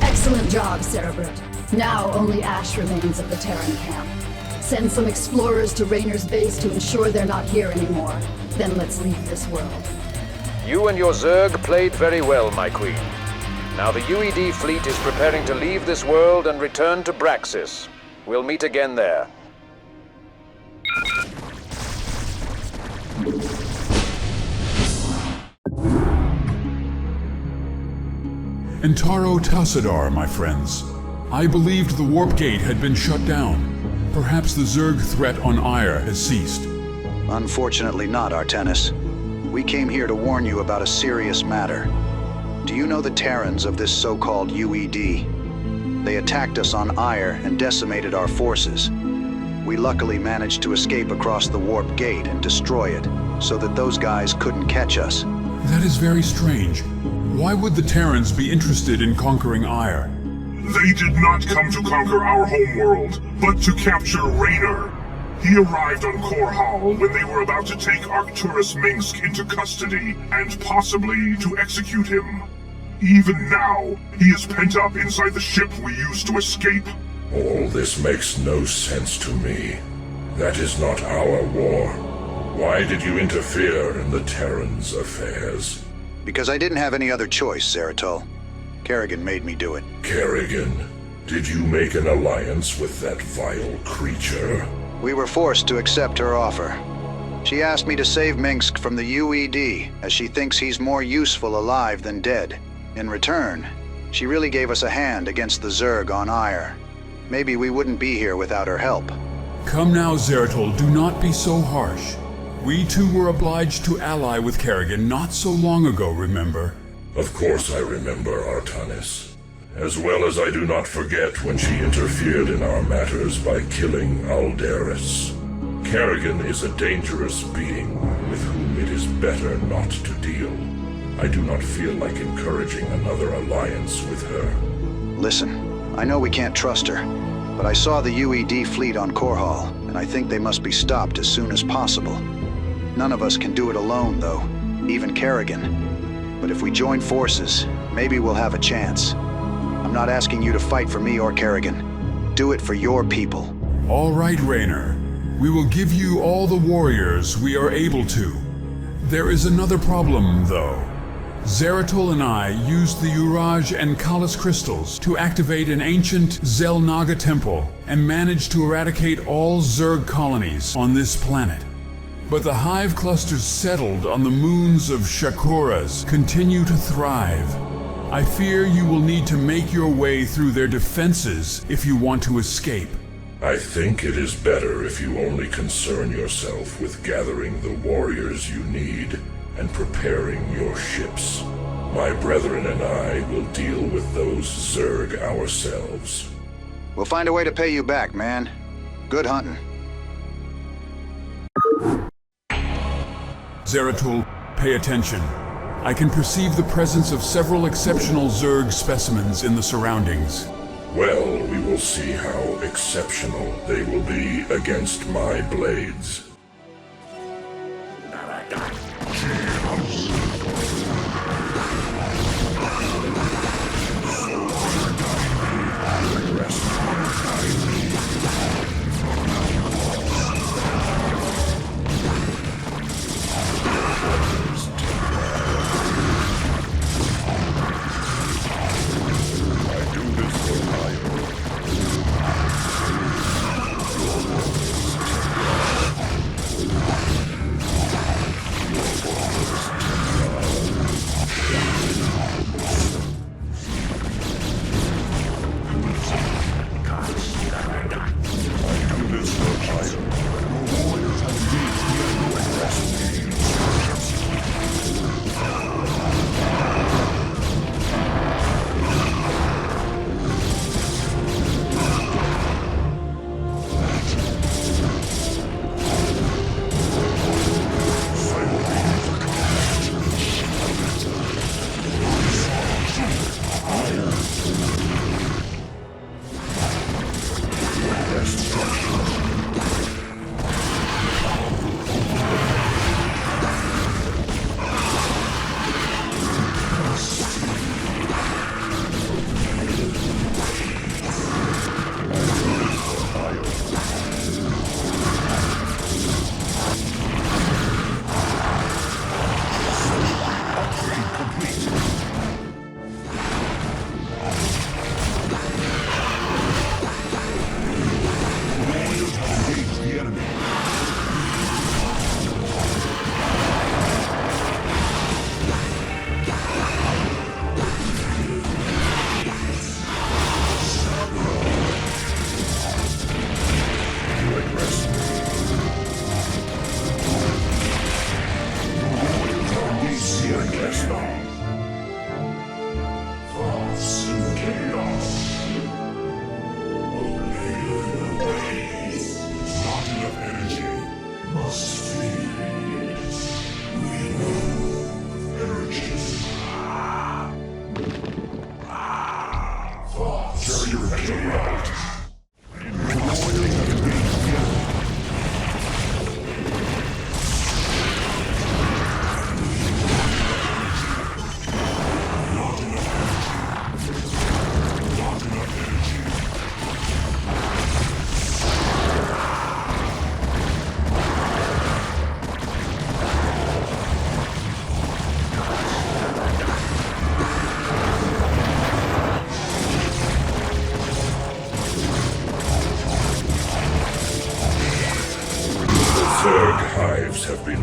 Excellent job, Cerebrate. Now only ash remains of the Terran camp. Send some explorers to Raynor's base to ensure they're not here anymore. Then let's leave this world. You and your Zerg played very well, my queen. Now the UED fleet is preparing to leave this world and return to Braxis. We'll meet again there. Entaro Tassadar, my friends. I believed the warp gate had been shut down. Perhaps the Zerg threat on Ire has ceased. Unfortunately not, Artenis. We came here to warn you about a serious matter. Do you know the Terrans of this so-called UED? They attacked us on Ire and decimated our forces. We luckily managed to escape across the warp gate and destroy it, so that those guys couldn't catch us. That is very strange. Why would the Terrans be interested in conquering Ire? They did not come to conquer our homeworld, but to capture Raynor. He arrived on Korhal when they were about to take Arcturus Minsk into custody, and possibly to execute him. Even now, he is pent up inside the ship we used to escape. All this makes no sense to me. That is not our war. Why did you interfere in the Terrans' affairs? Because I didn't have any other choice, Zeratul. Kerrigan made me do it. Kerrigan, did you make an alliance with that vile creature? We were forced to accept her offer. She asked me to save Minsk from the UED, as she thinks he's more useful alive than dead. In return, she really gave us a hand against the Zerg on Ire. Maybe we wouldn't be here without her help. Come now, Zeratul, do not be so harsh. We too were obliged to ally with Kerrigan not so long ago, remember? Of course I remember, Artanis. As well as I do not forget when she interfered in our matters by killing Aldaris. Kerrigan is a dangerous being with whom it is better not to deal. I do not feel like encouraging another alliance with her. Listen, I know we can't trust her, but I saw the UED fleet on Korhal, and I think they must be stopped as soon as possible. None of us can do it alone, though, even Kerrigan. But if we join forces, maybe we'll have a chance. I'm not asking you to fight for me or Kerrigan. Do it for your people. All right, Raynor. We will give you all the warriors we are able to. There is another problem, though. Zeratul and I used the Uraj and Kalas crystals to activate an ancient Zelnaga temple and managed to eradicate all Zerg colonies on this planet. But the hive clusters settled on the moons of Shakuras continue to thrive. I fear you will need to make your way through their defenses if you want to escape. I think it is better if you only concern yourself with gathering the warriors you need and preparing your ships. My brethren and I will deal with those Zerg ourselves. We'll find a way to pay you back, man. Good hunting. Zeratul, pay attention. I can perceive the presence of several exceptional Zerg specimens in the surroundings. Well, we will see how exceptional they will be against my blades.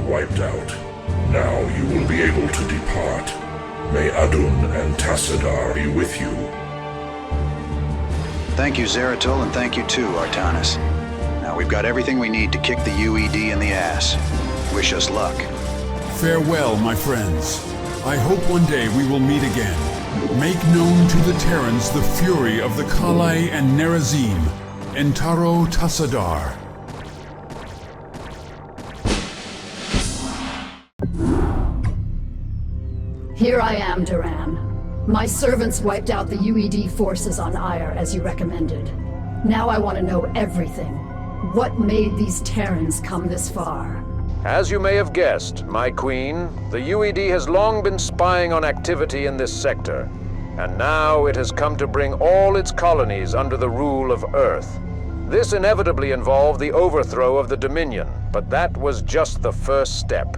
wiped out. Now you will be able to depart. May Adun and Tassadar be with you. Thank you, Zeratul, and thank you too, Artanis. Now we've got everything we need to kick the UED in the ass. Wish us luck. Farewell, my friends. I hope one day we will meet again. Make known to the Terrans the fury of the Kalai and Nerazim. Entaro Tassadar. Here I am, Duran. My servants wiped out the UED forces on Ire as you recommended. Now I want to know everything. What made these Terrans come this far? As you may have guessed, my queen, the UED has long been spying on activity in this sector, and now it has come to bring all its colonies under the rule of Earth. This inevitably involved the overthrow of the Dominion, but that was just the first step.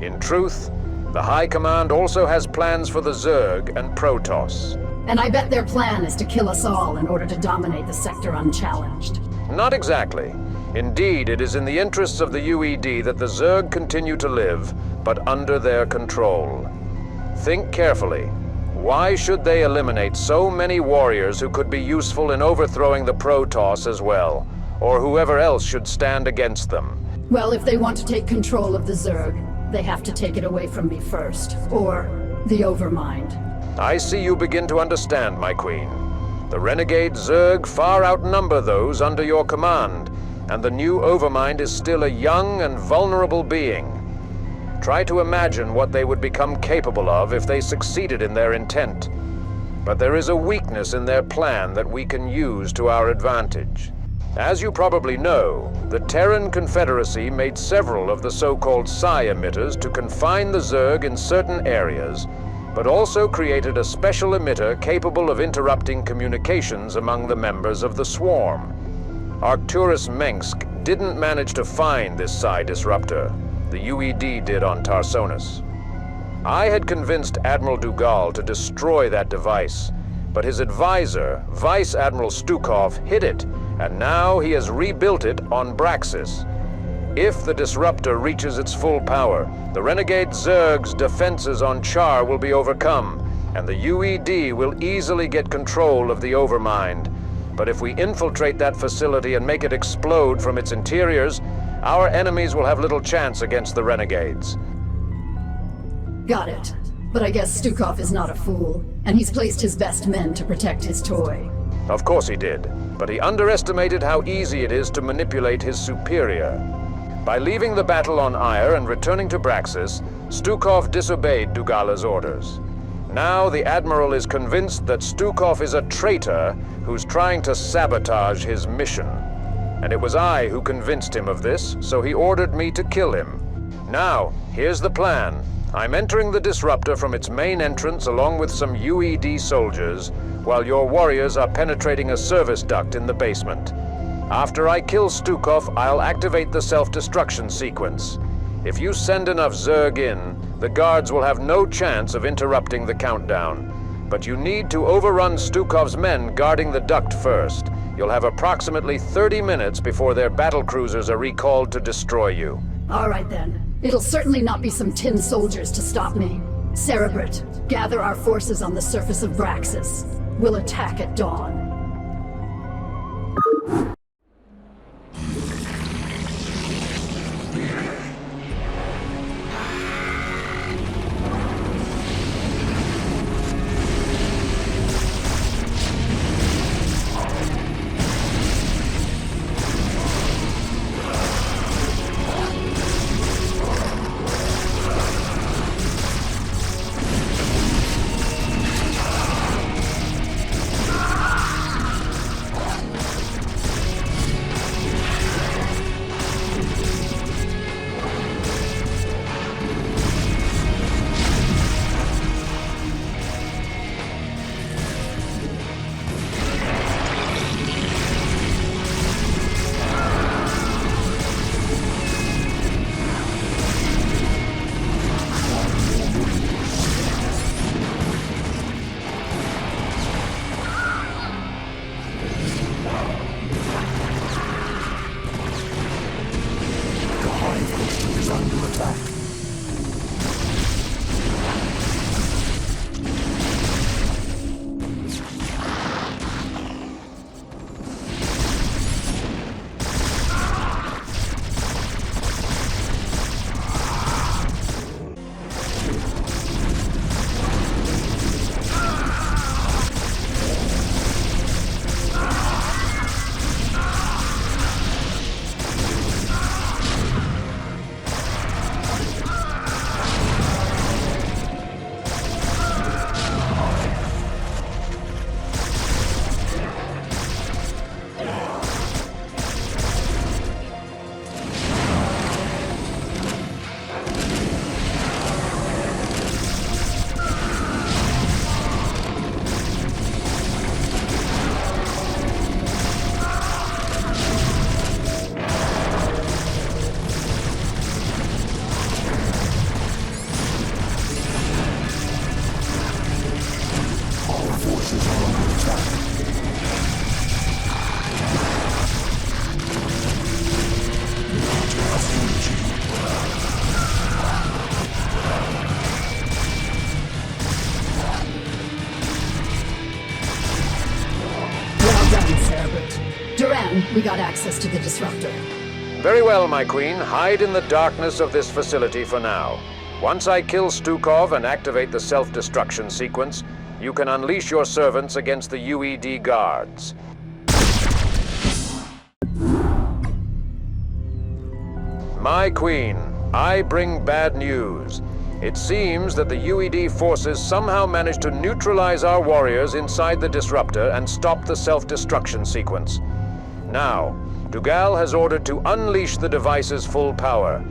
In truth, the High Command also has plans for the Zerg and Protoss. And I bet their plan is to kill us all in order to dominate the sector unchallenged. Not exactly. Indeed, it is in the interests of the UED that the Zerg continue to live, but under their control. Think carefully. Why should they eliminate so many warriors who could be useful in overthrowing the Protoss as well, or whoever else should stand against them? Well, if they want to take control of the Zerg, they have to take it away from me first, or the Overmind. I see you begin to understand, my queen. The renegade Zerg far outnumber those under your command, and the new Overmind is still a young and vulnerable being. Try to imagine what they would become capable of if they succeeded in their intent. But there is a weakness in their plan that we can use to our advantage. As you probably know, the Terran Confederacy made several of the so-called psi emitters to confine the Zerg in certain areas, but also created a special emitter capable of interrupting communications among the members of the swarm. Arcturus Mengsk didn't manage to find this psi disruptor. The UED did on Tarsonis. I had convinced Admiral Dugal to destroy that device, but his advisor, Vice Admiral Stukov, hid it, and now he has rebuilt it on Braxis. If the disruptor reaches its full power, the renegade Zerg's defenses on Char will be overcome, and the UED will easily get control of the Overmind. But if we infiltrate that facility and make it explode from its interiors, our enemies will have little chance against the renegades. Got it. But I guess Stukov is not a fool, and he's placed his best men to protect his toy. Of course he did, but he underestimated how easy it is to manipulate his superior. By leaving the battle on Ire and returning to Braxis, Stukov disobeyed Dugala's orders. Now the Admiral is convinced that Stukov is a traitor who's trying to sabotage his mission. And it was I who convinced him of this, so he ordered me to kill him. Now, here's the plan. I'm entering the disruptor from its main entrance along with some UED soldiers, while your warriors are penetrating a service duct in the basement. After I kill Stukov, I'll activate the self-destruction sequence. If you send enough Zerg in, the guards will have no chance of interrupting the countdown. But you need to overrun Stukov's men guarding the duct first. You'll have approximately 30 minutes before their battle cruisers are recalled to destroy you. All right then. It'll certainly not be some tin soldiers to stop me. Cerebrit, gather our forces on the surface of Braxis. We'll attack at dawn. forces are under attack. Well done, Cerebrate. Duran, we got access to the disruptor. Very well, my queen. Hide in the darkness of this facility for now. Once I kill Stukov and activate the self-destruction sequence, you can unleash your servants against the UED guards. My queen, I bring bad news. It seems that the UED forces somehow managed to neutralize our warriors inside the disruptor and stop the self-destruction sequence. Now, Dugal has ordered to unleash the device's full power.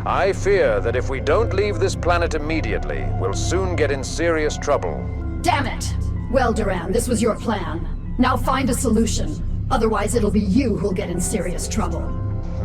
I fear that if we don't leave this planet immediately, we'll soon get in serious trouble. Damn it! Well, Duran, this was your plan. Now find a solution. Otherwise, it'll be you who'll get in serious trouble.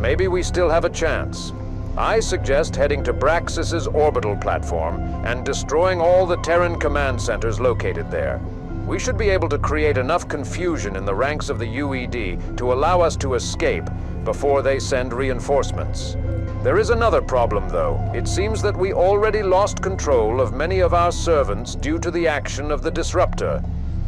Maybe we still have a chance. I suggest heading to Braxis's orbital platform and destroying all the Terran command centers located there. We should be able to create enough confusion in the ranks of the UED to allow us to escape before they send reinforcements. There is another problem, though. It seems that we already lost control of many of our servants due to the action of the disruptor.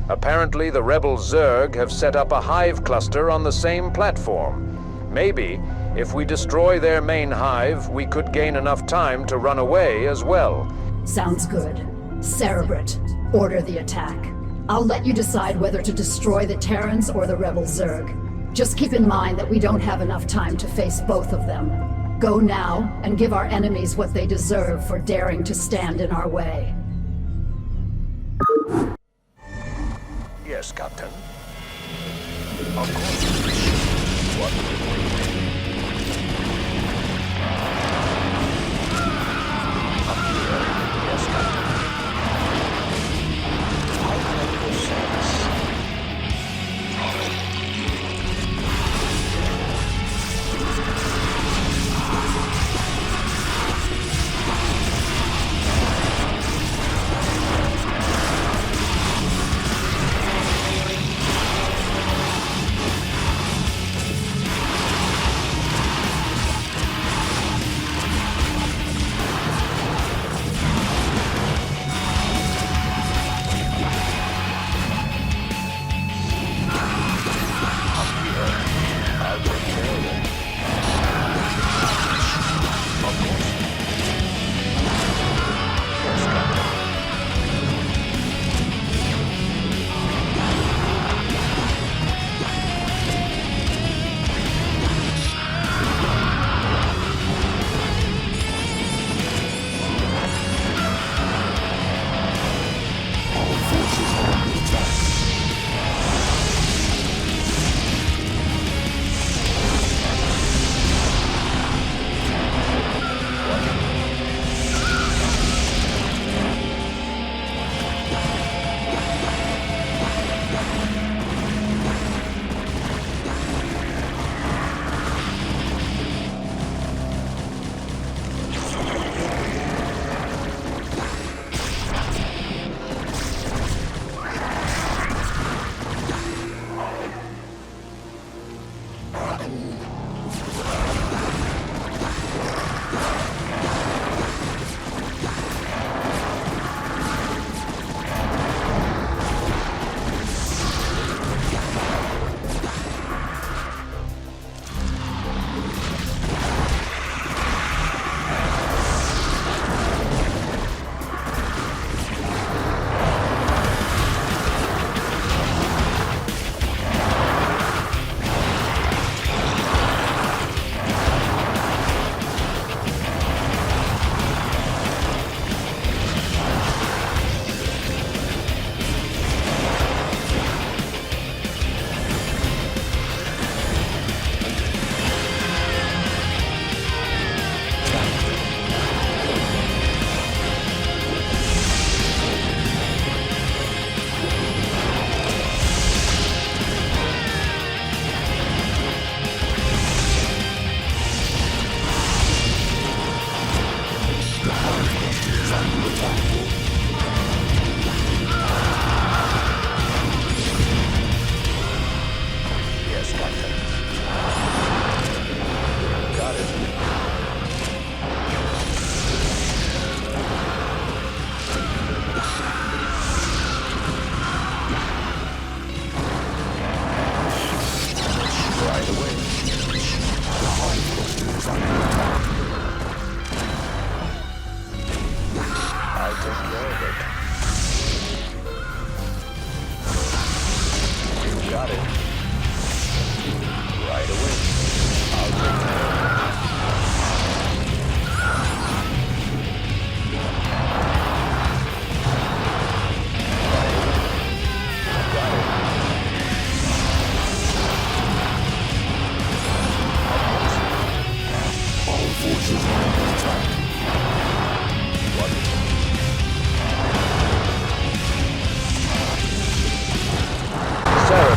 Apparently, the rebel Zerg have set up a hive cluster on the same platform. Maybe, if we destroy their main hive, we could gain enough time to run away as well. Sounds good. Cerebrate, order the attack. I'll let you decide whether to destroy the Terrans or the rebel Zerg. Just keep in mind that we don't have enough time to face both of them. Go now and give our enemies what they deserve for daring to stand in our way. Yes, Captain. Of course. What? Yes, Captain. I like your service.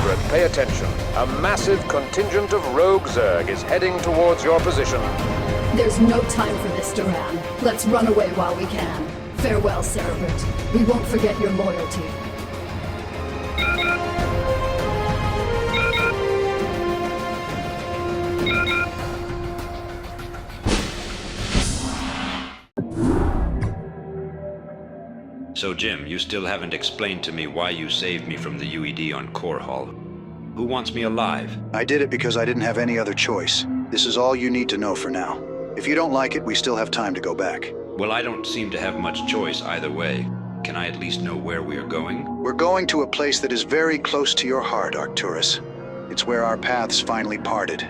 Brethren, pay attention. A massive contingent of rogue Zerg is heading towards your position. There's no time for this, Terran. Let's run away while we can. Farewell, Cerebrate. We won't forget your loyalty. So Jim, you still haven't explained to me why you saved me from the UED on Core Hall. Who wants me alive? I did it because I didn't have any other choice. This is all you need to know for now. If you don't like it, we still have time to go back. Well, I don't seem to have much choice either way. Can I at least know where we are going? We're going to a place that is very close to your heart, Arcturus. It's where our paths finally parted.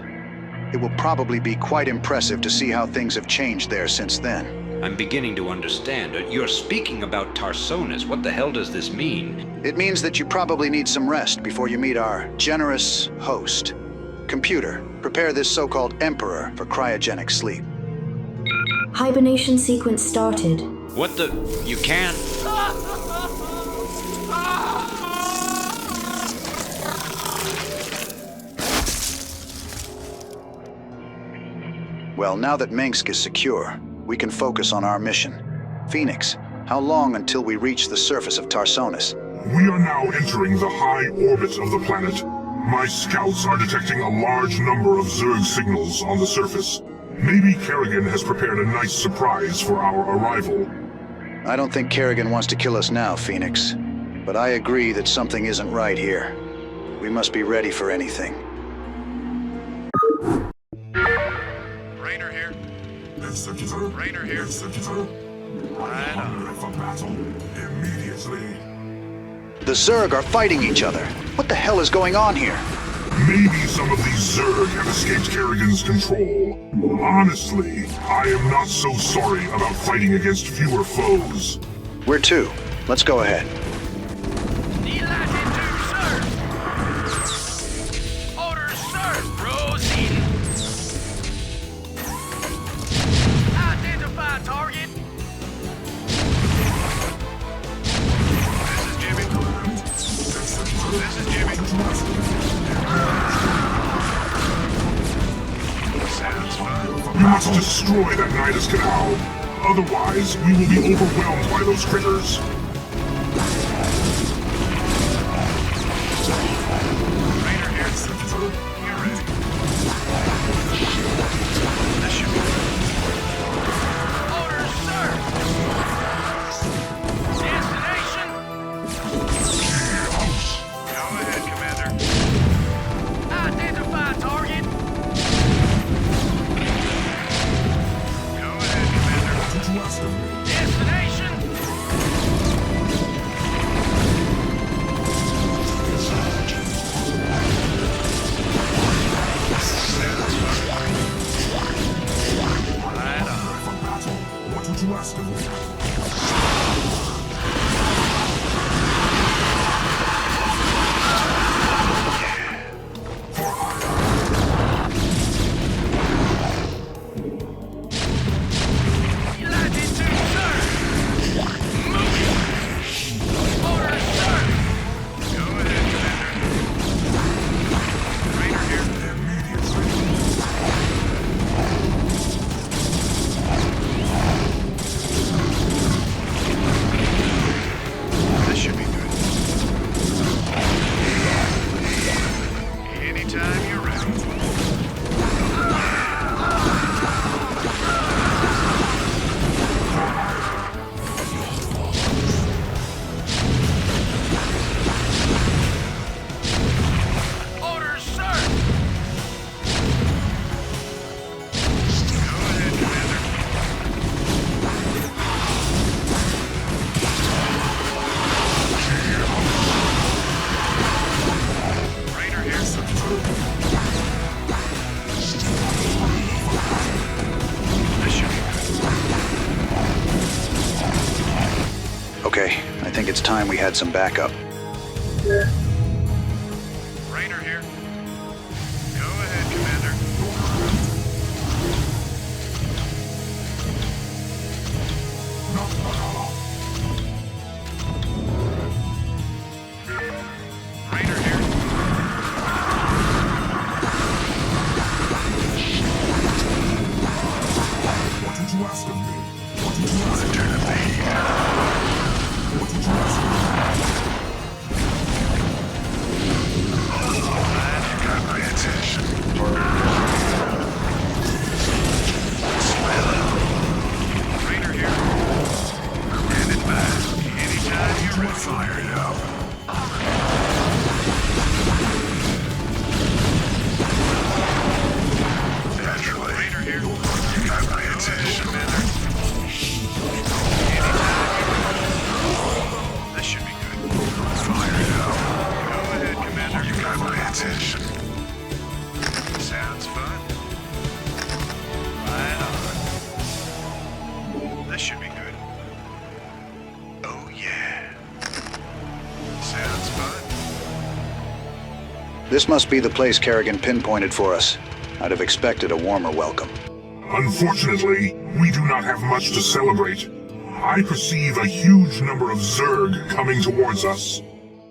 It will probably be quite impressive to see how things have changed there since then. I'm beginning to understand. You're speaking about Tarsonis. What the hell does this mean? It means that you probably need some rest before you meet our generous host. Computer, prepare this so-called Emperor for cryogenic sleep. Hibernation sequence started. What the? You can't... Well, now that Minsk is secure, we can focus on our mission. Phoenix, how long until we reach the surface of Tarsonis? We are now entering the high orbit of the planet. My scouts are detecting a large number of Zerg signals on the surface. Maybe Kerrigan has prepared a nice surprise for our arrival. I don't think Kerrigan wants to kill us now, Phoenix. But I agree that something isn't right here. We must be ready for anything. Rainer here. Rainer here. Right on. For battle immediately. The Zerg are fighting each other. What the hell is going on here? Maybe some of these Zerg have escaped Kerrigan's control. Honestly, I am not so sorry about fighting against fewer foes. Where to? Let's go ahead. Orders, sir. Proceed. Identify target. This is Jimmy. Sounds fun. We must destroy that Nidus Canal. Otherwise, we will be overwhelmed by those critters. Rainer here. You're ready. This should be good. Orders, sir. Destination. Go ahead, Commander. Identify target. Go ahead, Commander. Destination. Right on. For battle, what would you ask of me? United to sir. Moving. Orders, sir. Go ahead, Commander. Rainer here. This should be good. Anytime you're ready. Orders, sir. Go ahead, Commander. Rainer here. This should be good. Okay, I think it's time we had some backup. Rainer here. Go ahead, Commander. Rainer here. attention. Sounds fun. Right on. This should be good. Oh yeah. Sounds fun. This must be the place Kerrigan pinpointed for us. I'd have expected a warmer welcome. Unfortunately, we do not have much to celebrate. I perceive a huge number of Zerg coming towards us.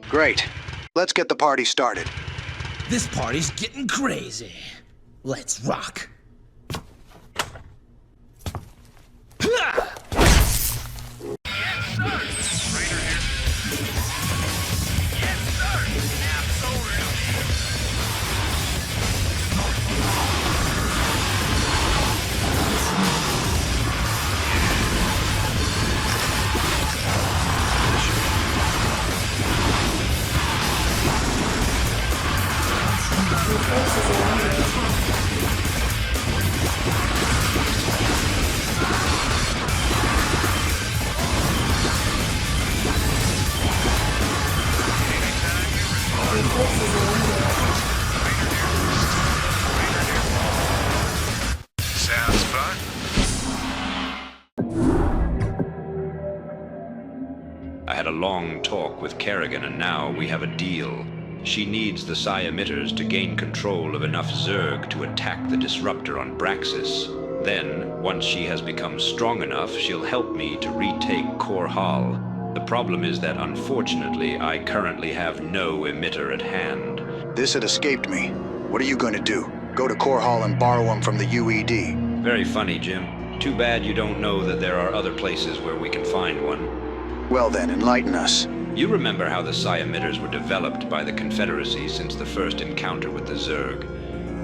Great. Let's get the party started. This party's getting crazy. Let's rock. Sounds fun. I had a long talk with Kerrigan, and now we have a deal. She needs the Psi emitters to gain control of enough Zerg to attack the disruptor on Braxis. Then, once she has become strong enough, she'll help me to retake Core Hall. The problem is that, unfortunately, I currently have no emitter at hand. This had escaped me. What are you going to do? Go to Core Hall and borrow them from the UED? Very funny, Jim. Too bad you don't know that there are other places where we can find one. Well then, enlighten us. You remember how the Psi emitters were developed by the Confederacy since the first encounter with the Zerg.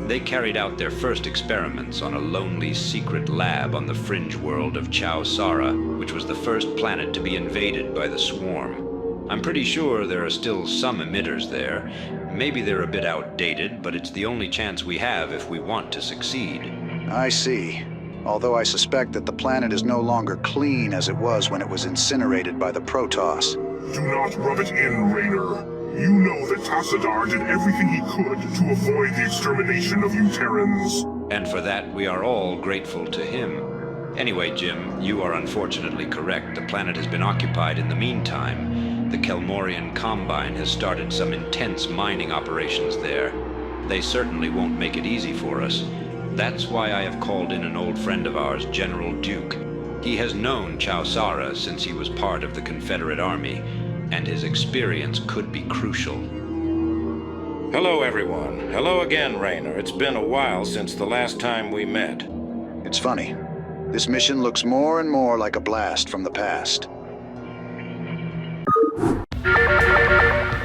They carried out their first experiments on a lonely secret lab on the fringe world of Chao Sara, which was the first planet to be invaded by the swarm. I'm pretty sure there are still some emitters there. Maybe they're a bit outdated, but it's the only chance we have if we want to succeed. I see. Although I suspect that the planet is no longer clean as it was when it was incinerated by the Protoss. Do not rub it in, Raynor. You know that Tassadar did everything he could to avoid the extermination of you Terrans. And for that, we are all grateful to him. Anyway, Jim, you are unfortunately correct. The planet has been occupied in the meantime. The Kelmorian Combine has started some intense mining operations there. They certainly won't make it easy for us. That's why I have called in an old friend of ours, General Duke. He has known Chao Sara since he was part of the Confederate Army, and his experience could be crucial. Hello, everyone. Hello again, Raynor. It's been a while since the last time we met. It's funny. This mission looks more and more like a blast from the past.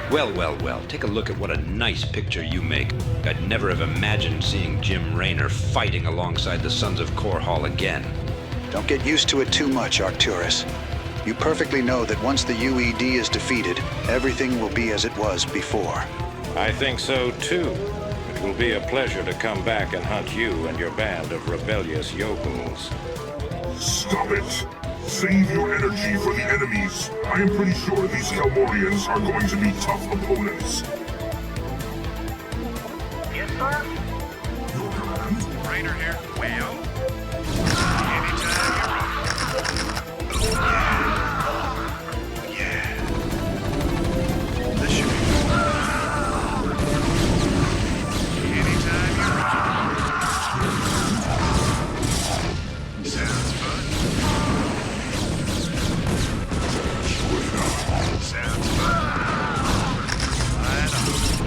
Well, well, well, take a look at what a nice picture you make. I'd never have imagined seeing Jim Raynor fighting alongside the Sons of Core Hall again. Don't get used to it too much, Arcturus. You perfectly know that once the UED is defeated, everything will be as it was before. I think so, too. It will be a pleasure to come back and hunt you and your band of rebellious yokels. Stop it! Save your energy for the enemies. I am pretty sure these Kelmorians are going to be tough opponents. Yes, sir? Your command? Raynor here. Well?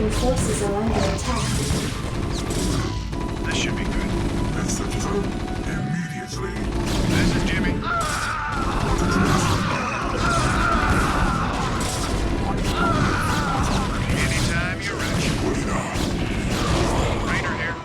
Your forces are under attack. This should be good. Let's set it up immediately. This is Jimmy. Anytime you're ready. Raynor here.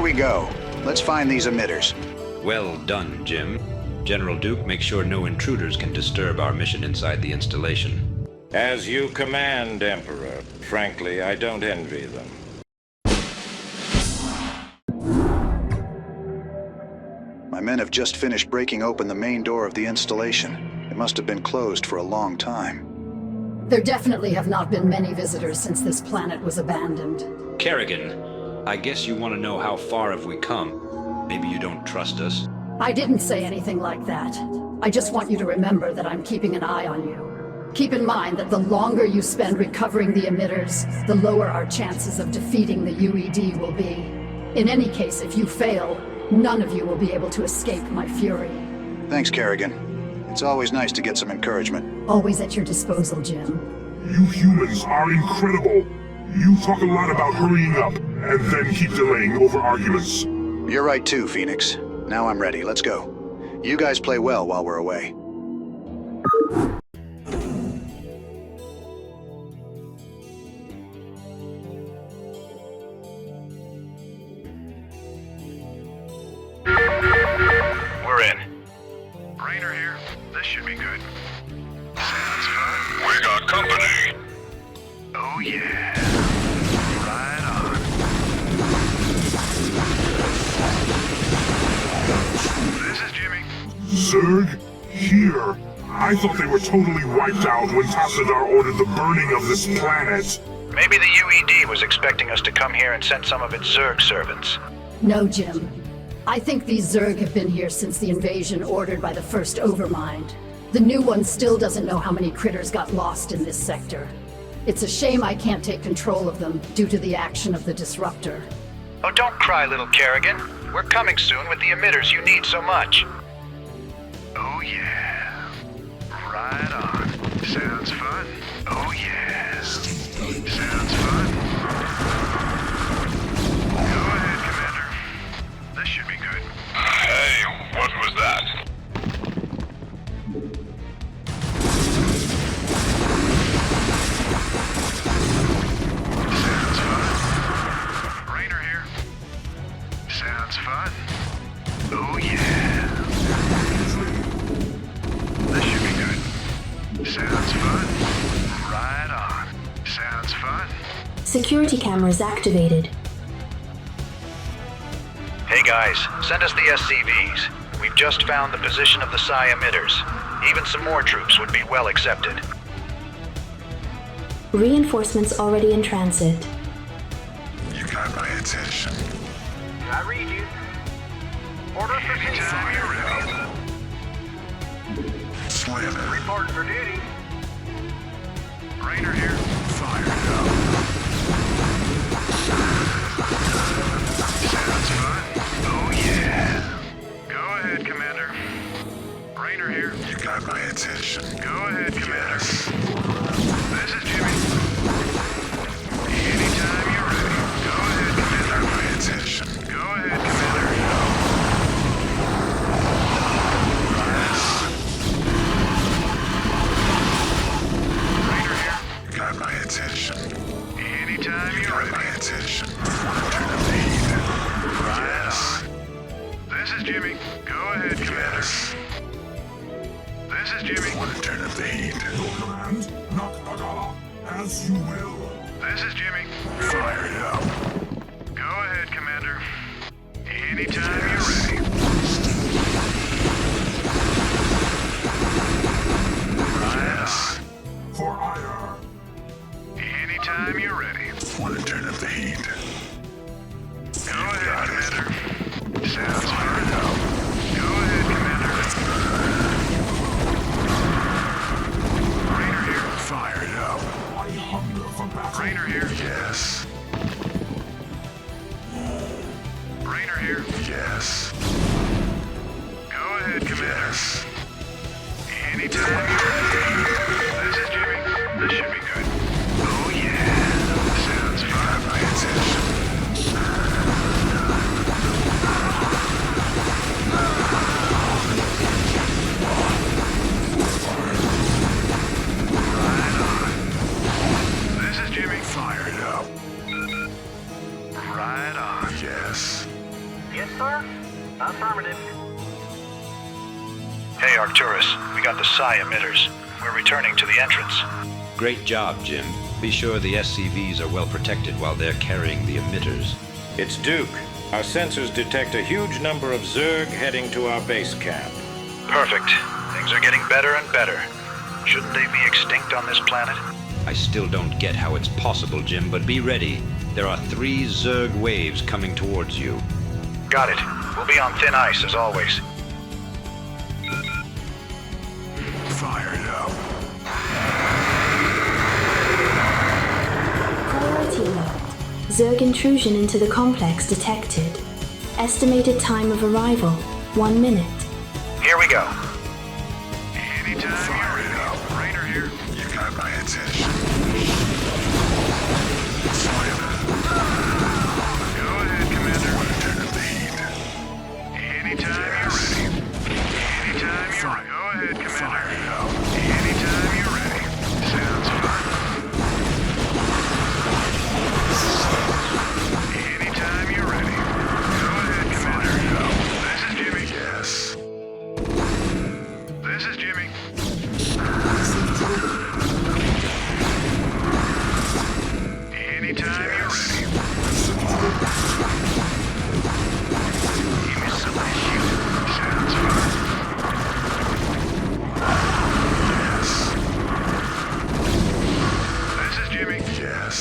Here we go. Let's find these emitters. Well done, Jim. General Duke, make sure no intruders can disturb our mission inside the installation. As you command, Emperor. Frankly, I don't envy them. My men have just finished breaking open the main door of the installation. It must have been closed for a long time. There definitely have not been many visitors since this planet was abandoned. Kerrigan, I guess you want to know how far have we come. Maybe you don't trust us. I didn't say anything like that. I just want you to remember that I'm keeping an eye on you. Keep in mind that the longer you spend recovering the emitters, the lower our chances of defeating the UED will be. In any case, if you fail, none of you will be able to escape my fury. Thanks, Kerrigan. It's always nice to get some encouragement. Always at your disposal, Jim. You humans are incredible. You talk a lot about hurrying up, and then keep delaying over arguments. You're right too, Phoenix. Now I'm ready. Let's go. You guys play well while we're away. We're in. Rainer here. This should be good. Sounds fun. We got company. Oh yeah. Right on. This is Jimmy. Zerg? Here? I thought they were totally wiped out when Tassadar ordered the burning of this planet. Maybe the UED was expecting us to come here and send some of its Zerg servants. No, Jim. I think these Zerg have been here since the invasion ordered by the first Overmind. The new one still doesn't know how many critters got lost in this sector. It's a shame I can't take control of them due to the action of the Disruptor. Oh, don't cry, little Kerrigan. We're coming soon with the emitters you need so much. Oh yeah. Right on. Sounds fun. Oh yeah. Sounds fun. Go ahead, Commander. This should be good. Hey, what was that? Sounds fun. Rainer here. Sounds fun. Oh yeah. This should be good. Sounds fun. Right on. Sounds fun. Security cameras activated. Hey guys, send us the SCVs. We've just found the position of the Psi emitters. Even some more troops would be well accepted. Reinforcements already in transit. You got my attention. I read you. Order for Anytime you're ready. Slam it. Reporting for duty. Rainer here. Fire it up. Sounds fun. Oh yeah. Go ahead, Commander. Rainer here. You got my attention. Go ahead, Commander. This is Jimmy. Anytime you're ready. Go ahead, Commander. You got my attention. Go ahead, Commander. Rainer here. You got my attention. Anytime you're ready. My attention. Turn the lead. Yes. This is Jimmy. Go ahead, Commander. This is Jimmy. Want to turn up the heat? Your command, Naknaga, as you will. This is Jimmy. Fire it up. Go ahead, Commander. Anytime you're ready. Yes. For ire. Anytime you're ready. Want to turn up the heat? Go ahead, Commander. Sounds fire it up. Go ahead, Commander. Rainer here. Fire it up. I hunger for battle. Rainer here. Yes. Rainer here. Yes. Go ahead, Commander. Yes. Anytime you're ready. This is Jimmy. This should be good. Oh yeah. Sounds fun. My attention. Right on. This is Jimmy. Fire it up. Right on. Yes. Arcturus. We got the psi emitters. We're returning to the entrance. Great job, Jim. Be sure the SCVs are well protected while they're carrying the emitters. It's Duke. Our sensors detect a huge number of Zerg heading to our base camp. Perfect. Things are getting better and better. Shouldn't they be extinct on this planet? I still don't get how it's possible, Jim, but be ready. There are 3 Zerg waves coming towards you. Got it. We'll be on thin ice, as always. Fired up. Priority alert. Zerg intrusion into the complex detected. Estimated time of arrival, 1 minute. Here we go. Anytime you're ready. Rainer here. You got my attention. Go ahead, Commander. Take the lead. Anytime you're ready. Anytime you're ready. Go ahead, Commander. Anytime you're ready. Sounds fine. Anytime you're ready. Go ahead, Commander. This is Jimmy. Yes. This is Jimmy. Anytime you're ready. Give me something to shoot. Sounds fine. Yes. This is Jimmy. Yes.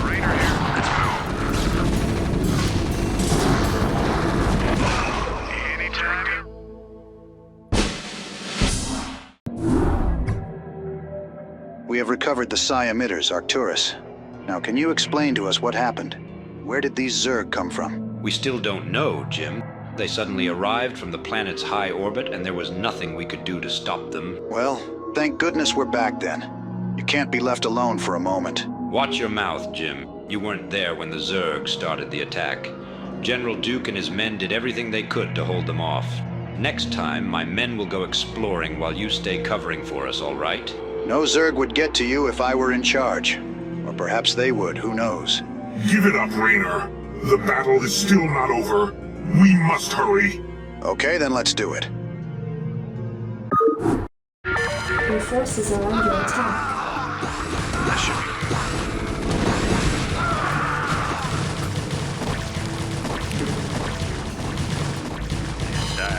Rainer here. Let's move. Anytime you... We have recovered the psi emitters, Arcturus. Now, can you explain to us what happened? Where did these Zerg come from? We still don't know, Jim. They suddenly arrived from the planet's high orbit, and there was nothing we could do to stop them. Well, thank goodness we're back then. You can't be left alone for a moment. Watch your mouth, Jim. You weren't there when the Zerg started the attack. General Duke and his men did everything they could to hold them off. Next time, my men will go exploring while you stay covering for us, all right? No Zerg would get to you if I were in charge. Or perhaps they would, who knows? Give it up, Rainer. The battle is still not over. We must hurry. Okay, then let's do it. Your forces are under attack. That should be...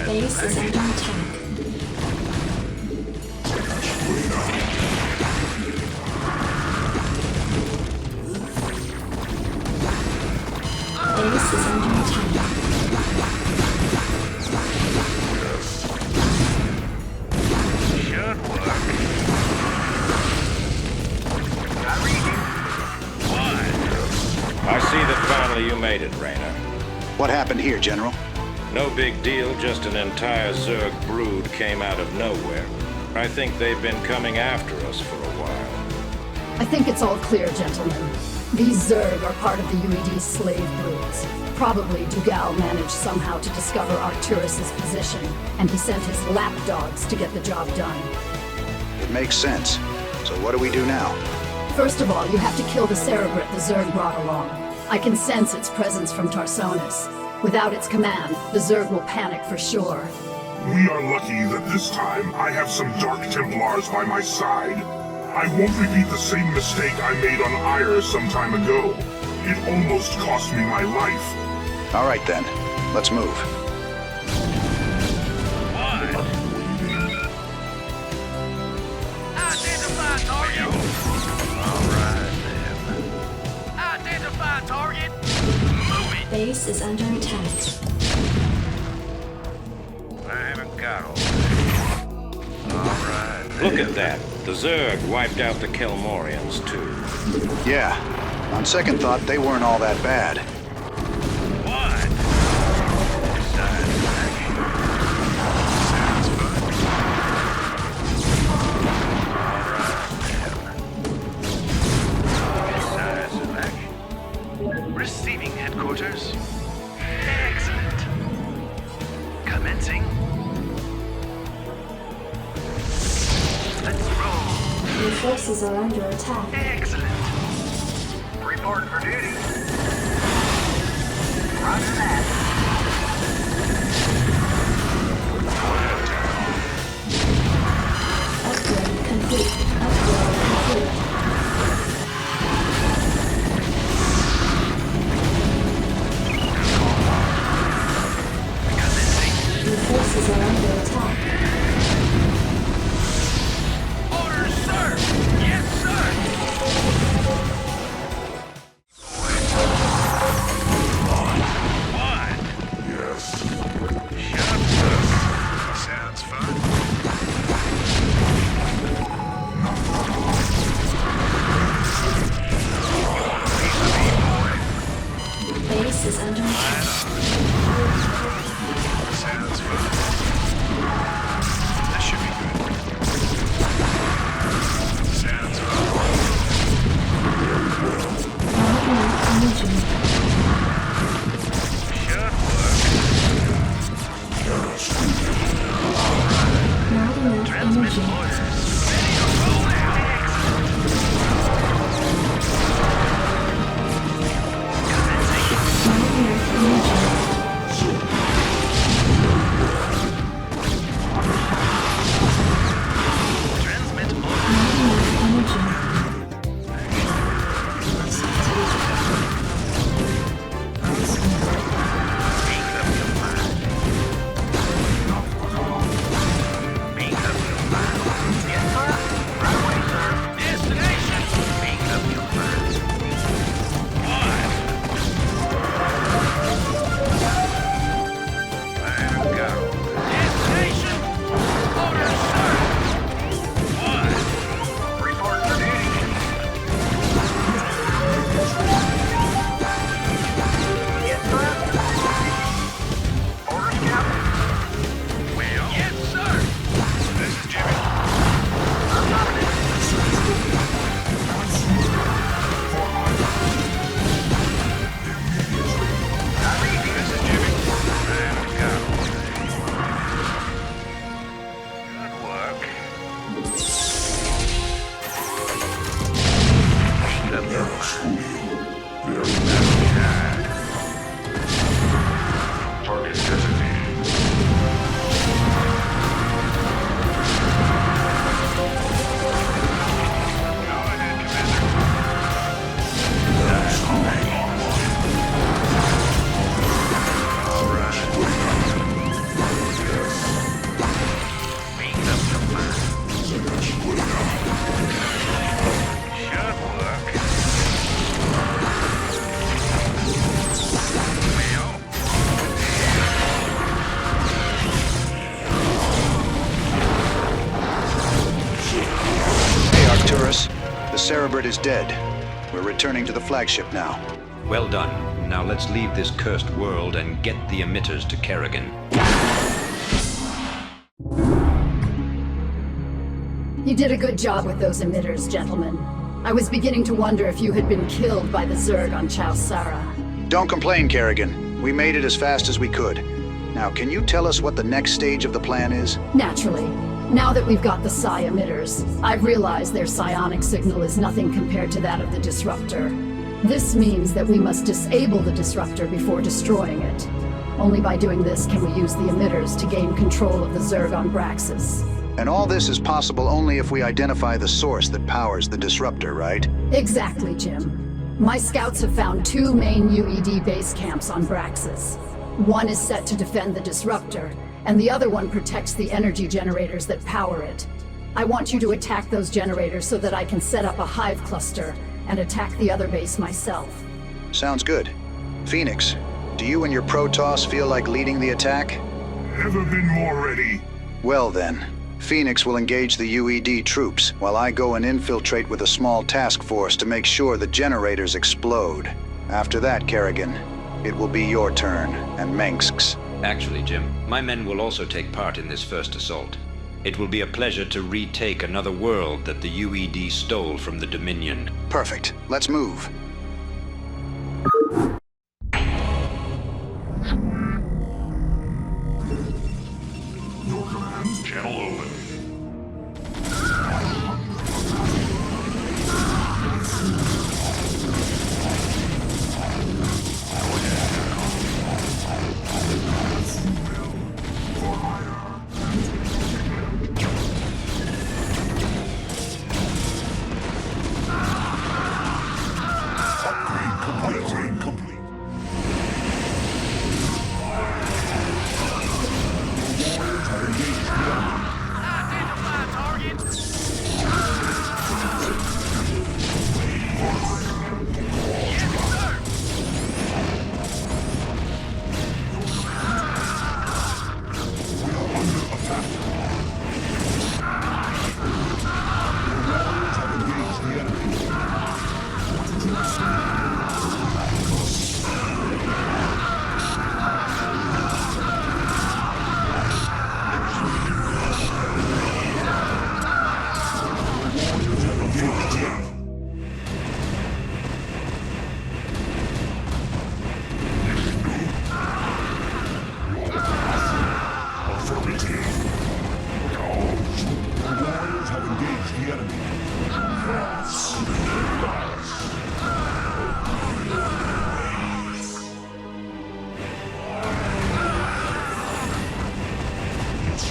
Base is under attack. Base is under attack. Should work. I see that finally you made it, Rainer. What happened here, General? No big deal, just an entire Zerg brood came out of nowhere. I think they've been coming after us for a while. I think it's all clear, gentlemen. These Zerg are part of the UED's slave broods. Probably Dugal managed somehow to discover Arcturus's position, and he sent his lapdogs to get the job done. It makes sense. So what do we do now? First of all, you have to kill the Cerebrit the Zerg brought along. I can sense its presence from Tarsonis. Without its command, the Zerg will panic for sure. We are lucky that this time I have some Dark Templars by my side. I won't repeat the same mistake I made on Ire some time ago. It almost cost me my life. All right then, let's move. Identify target. All right, then. Identify target. Move it. Base is under attack. I haven't got all that. All right, then. Look at that. The Zerg wiped out the Kelmorians, too. Yeah. On second thought, they weren't all that bad. What? Besides that, sounds fun. All right, then. Besides that, receiving headquarters. Excellent. Commencing. Let's roll. Your forces are under attack. Excellent. Reporting for duty. Roger that. Your forces are under attack. Orders, sir! Yes, sir! What? Yes. Shut up. Sounds fun. Base is under attack. Sounds fun. That should be good. Sounds fun. Energy. Should work. Not enough Transmit energy. orders. Transmit orders. Cerebrid is dead. We're returning to the flagship now. Well done. Now let's leave this cursed world and get the emitters to Kerrigan. You did a good job with those emitters, gentlemen. I was beginning to wonder if you had been killed by the Zerg on Chowsara. Don't complain, Kerrigan. We made it as fast as we could. Now, can you tell us what the next stage of the plan is? Naturally. Now that we've got the psi emitters, I've realized their psionic signal is nothing compared to that of the Disruptor. This means that we must disable the Disruptor before destroying it. Only by doing this can we use the emitters to gain control of the Zerg on Braxis. And all this is possible only if we identify the source that powers the Disruptor, right? Exactly, Jim. My scouts have found 2 main UED base camps on Braxis. One is set to defend the Disruptor, and the other one protects the energy generators that power it. I want you to attack those generators so that I can set up a hive cluster and attack the other base myself. Sounds good. Phoenix, do you and your Protoss feel like leading the attack? Never been more ready. Well then, Phoenix will engage the UED troops while I go and infiltrate with a small task force to make sure the generators explode. After that, Kerrigan, it will be your turn, and Mengsk's. Actually, Jim, my men will also take part in this first assault. It will be a pleasure to retake another world that the UED stole from the Dominion. Perfect. Let's move. Your command, Channel Omen.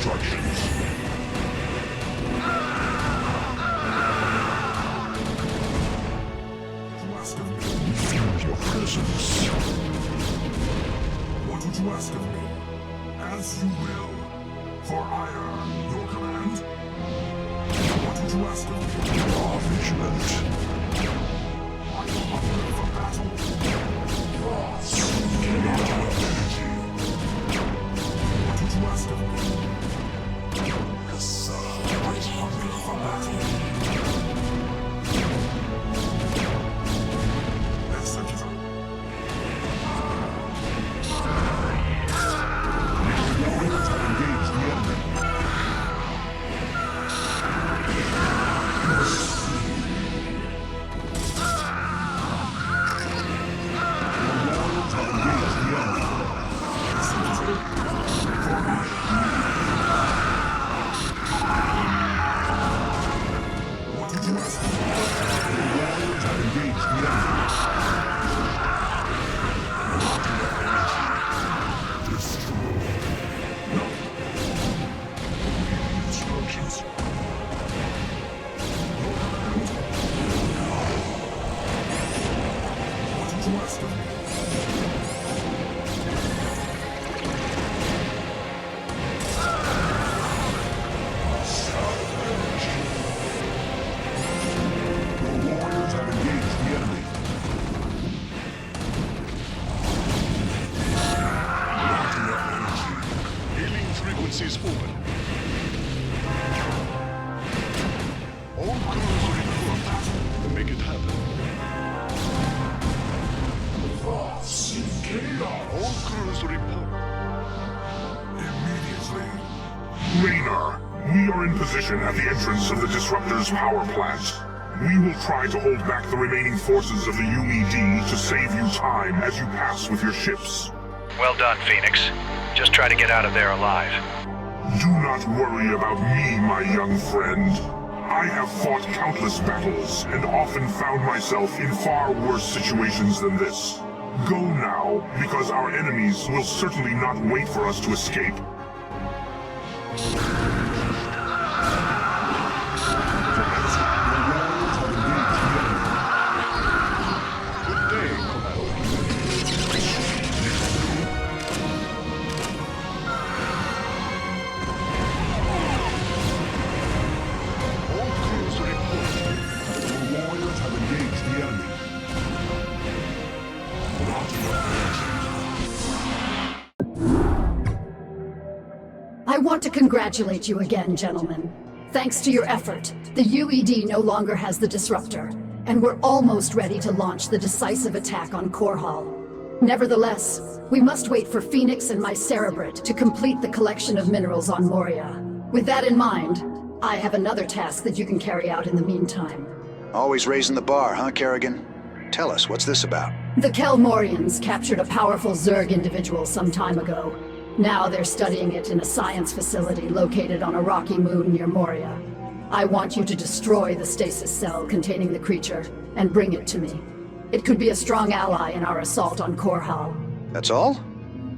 instructions. Feel your presence. What would you ask of me? As you will. For ire, your command? What would you ask of me? You are vigilant. Are you hungry for battle? What would you ask of me? Are you hungry for battle? Executor. Warriors have engaged the enemy. Frequencies open. All crews report. Make it happen. All crews report. Immediately. Raynor, we are in position at the entrance of the Disruptor's power plant. We will try to hold back the remaining forces of the UED to save you time as you pass with your ships. Well done, Phoenix. Just try to get out of there alive. Do not worry about me, my young friend. I have fought countless battles and often found myself in far worse situations than this. Go now, because our enemies will certainly not wait for us to escape. I want to congratulate you again, gentlemen. Thanks to your effort, the UED no longer has the Disruptor, and we're almost ready to launch the decisive attack on Korhal. Nevertheless, we must wait for Phoenix and my Cerebrit to complete the collection of minerals on Moria. With that in mind, I have another task that you can carry out in the meantime. Always raising the bar, huh, Kerrigan? Tell us, what's this about? The Kelmorians captured a powerful Zerg individual some time ago. Now they're studying it in a science facility located on a rocky moon near Moria. I want you to destroy the stasis cell containing the creature and bring it to me. It could be a strong ally in our assault on Korhal. That's all?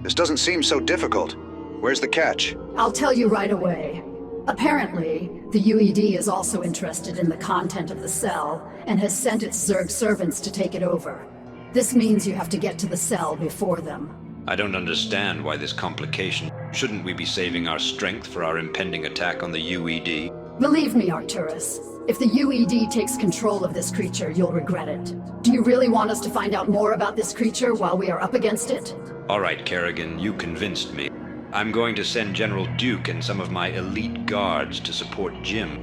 This doesn't seem so difficult. Where's the catch? I'll tell you right away. Apparently, the UED is also interested in the content of the cell and has sent its Zerg servants to take it over. This means you have to get to the cell before them. I don't understand why this complication. Shouldn't we be saving our strength for our impending attack on the UED? Believe me, Arcturus. If the UED takes control of this creature, you'll regret it. Do you really want us to find out more about this creature while we are up against it? All right, Kerrigan, you convinced me. I'm going to send General Duke and some of my elite guards to support Jim.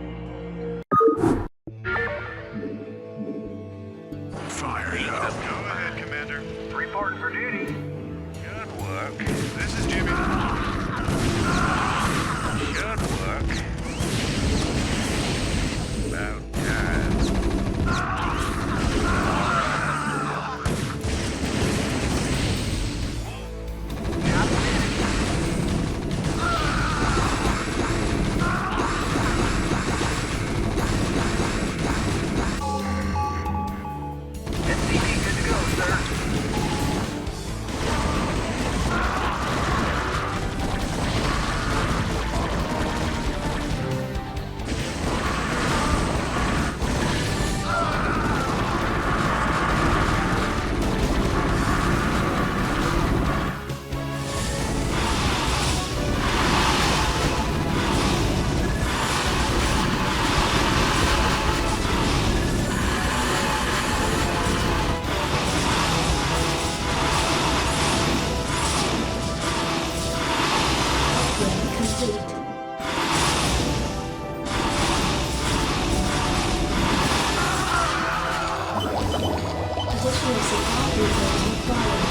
Fire it up. Go ahead, Commander. Reporting for duty. Good work. This is Jimmy. Good work. About time. complete. Additional supply depots required.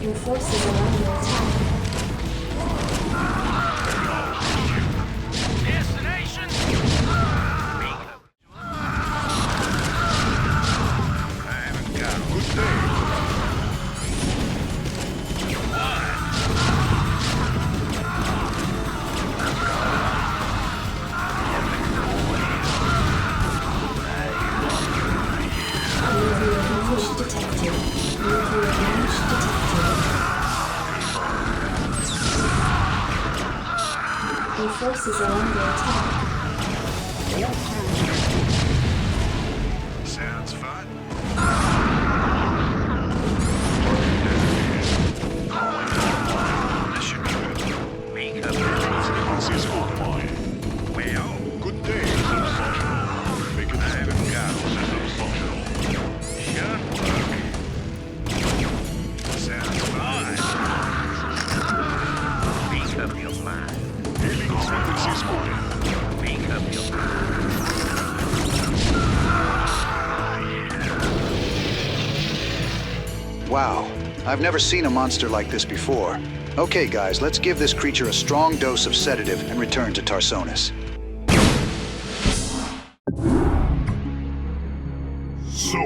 Your forces are under attack. Destination! I haven't got a good day. Delivery of damage detected. Delivery of damage detected. Your forces are under attack. Sounds fun. This should be good. Make up is online. Well, good day, Subfunctional. Make it haven't got Subfunctional. Should work. Sounds fun. Make up your mind. Make up your mind. Wow, I've never seen a monster like this before. Okay guys, let's give this creature a strong dose of sedative and return to Tarsonis. So,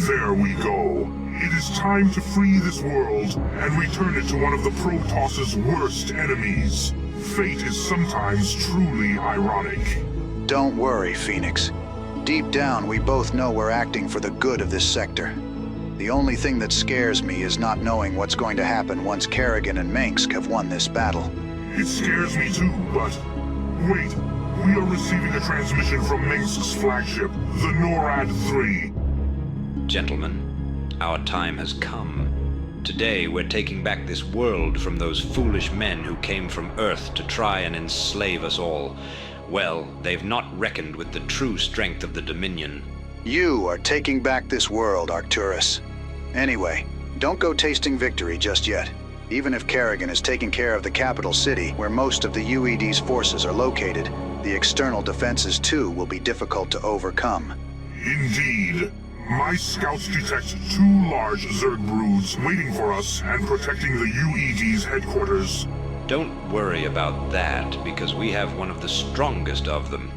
there we go. It is time to free this world and return it to one of the Protoss's worst enemies. Fate is sometimes truly ironic. Don't worry, Phoenix. Deep down, we both know we're acting for the good of this sector. The only thing that scares me is not knowing what's going to happen once Kerrigan and Mengsk have won this battle. It scares me too, but... Wait, we are receiving a transmission from Mengsk's flagship, the NORAD 3. Gentlemen, our time has come. Today we're taking back this world from those foolish men who came from Earth to try and enslave us all. Well, they've not reckoned with the true strength of the Dominion. You are taking back this world, Arcturus. Anyway, don't go tasting victory just yet. Even if Kerrigan is taking care of the capital city, where most of the UED's forces are located, the external defenses too will be difficult to overcome. Indeed. My scouts detect 2 large Zerg broods waiting for us and protecting the UED's headquarters. Don't worry about that, because we have one of the strongest of them.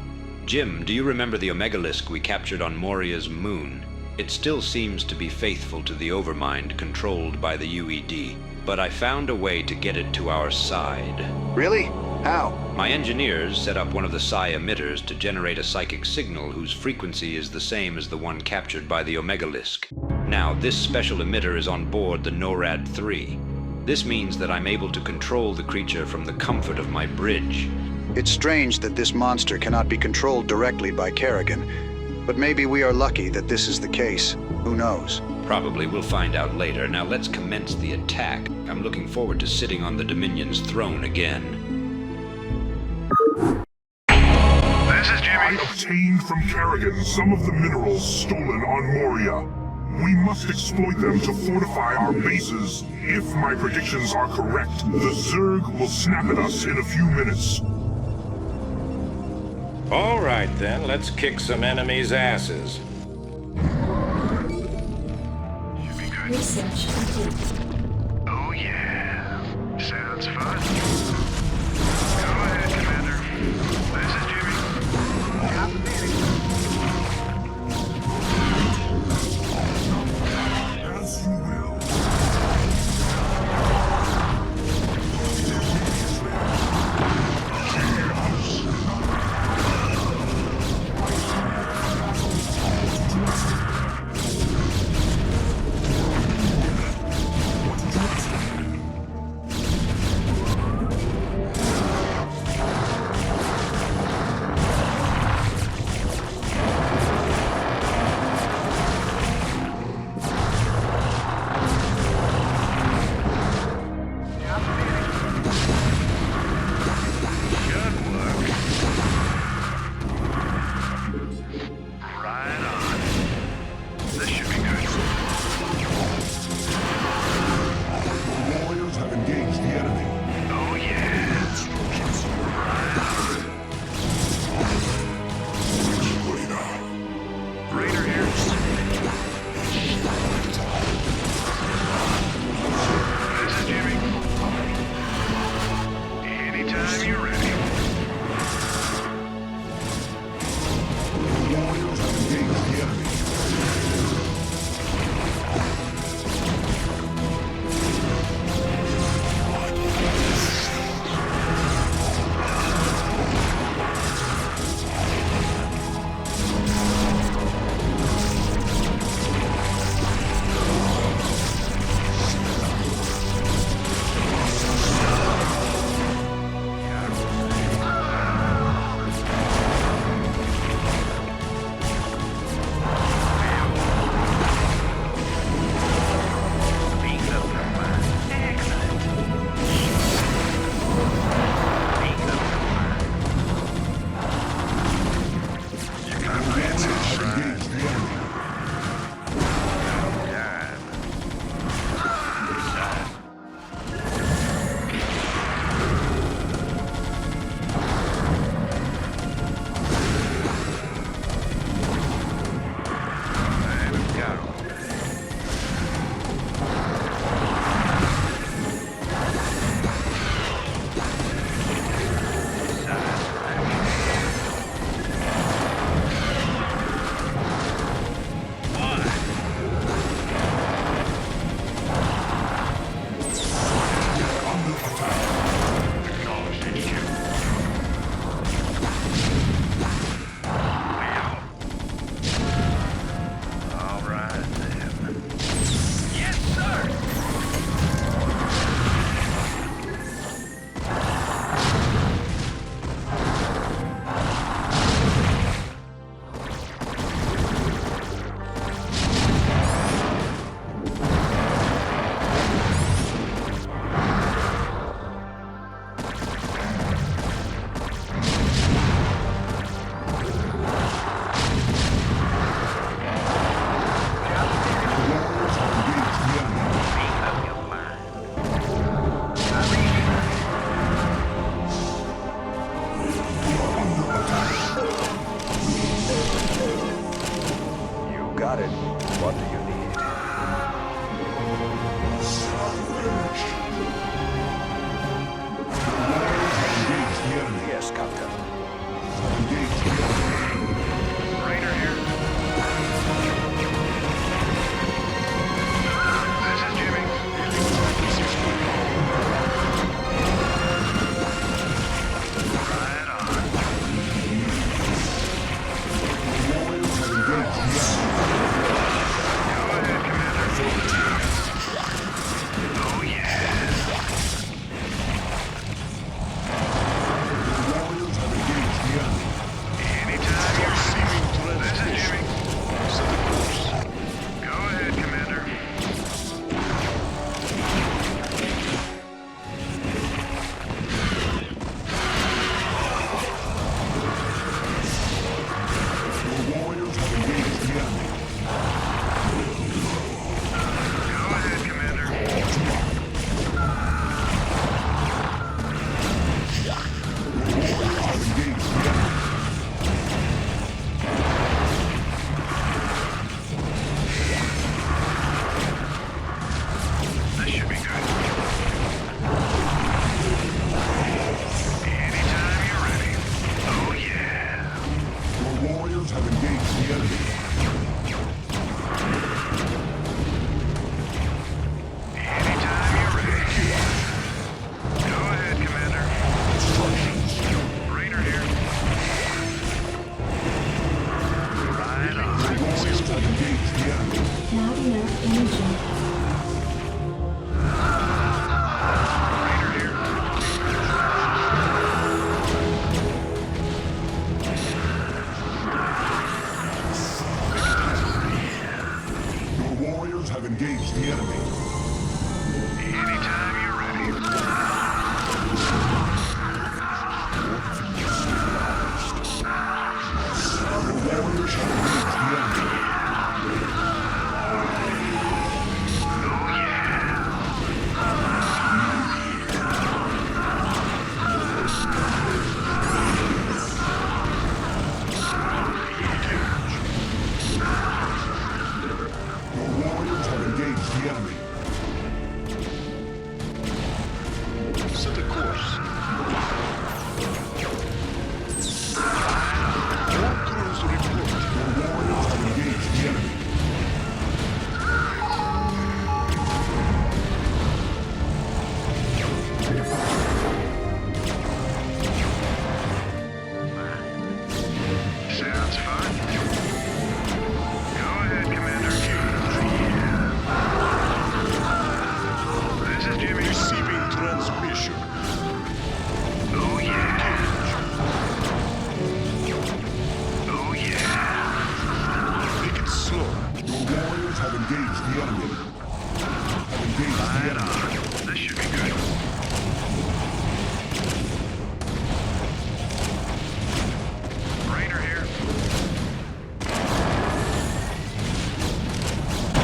Jim, do you remember the Omegalisk we captured on Moria's moon? It still seems to be faithful to the Overmind controlled by the UED, but I found a way to get it to our side. Really? How? My engineers set up one of the psi emitters to generate a psychic signal whose frequency is the same as the one captured by the Omegalisk. Now, this special emitter is on board the NORAD 3. This means that I'm able to control the creature from the comfort of my bridge. It's strange that this monster cannot be controlled directly by Kerrigan, but maybe we are lucky that this is the case. Who knows? Probably we'll find out later. Now let's commence the attack. I'm looking forward to sitting on the Dominion's throne again. This is Jimmy. I obtained from Kerrigan some of the minerals stolen on Moria. We must exploit them to fortify our bases. If my predictions are correct, the Zerg will snap at us in a few minutes. All right then, let's kick some enemies' asses. Research complete. Oh yeah. Sounds fun. Go ahead, Commander. This is Jimmy. Copy, As you will. Anytime you're ready. Warriors have engaged the enemy.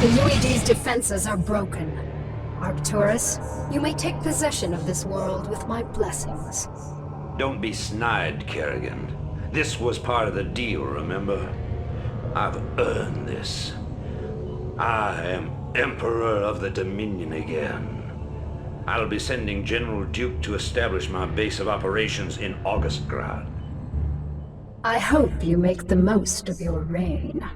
The UED's defenses are broken. Arcturus, you may take possession of this world with my blessings. Don't be snide, Kerrigan. This was part of the deal, remember? I've earned this. I am Emperor of the Dominion again. I'll be sending General Duke to establish my base of operations in Augustgrad. I hope you make the most of your reign.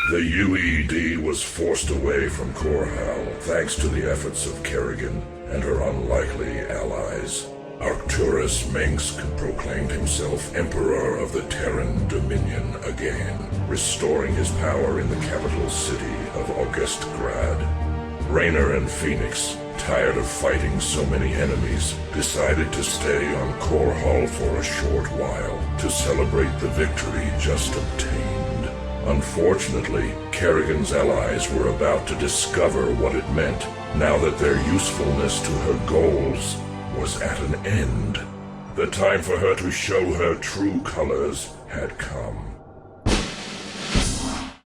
The UED was forced away from Korhal thanks to the efforts of Kerrigan and her unlikely allies. Arcturus Mengsk proclaimed himself Emperor of the Terran Dominion again, restoring his power in the capital city of Augustgrad. Raynor and Phoenix, tired of fighting so many enemies, decided to stay on Korhal for a short while to celebrate the victory just obtained. Unfortunately, Kerrigan's allies were about to discover what it meant now that their usefulness to her goals was at an end. The time for her to show her true colors had come.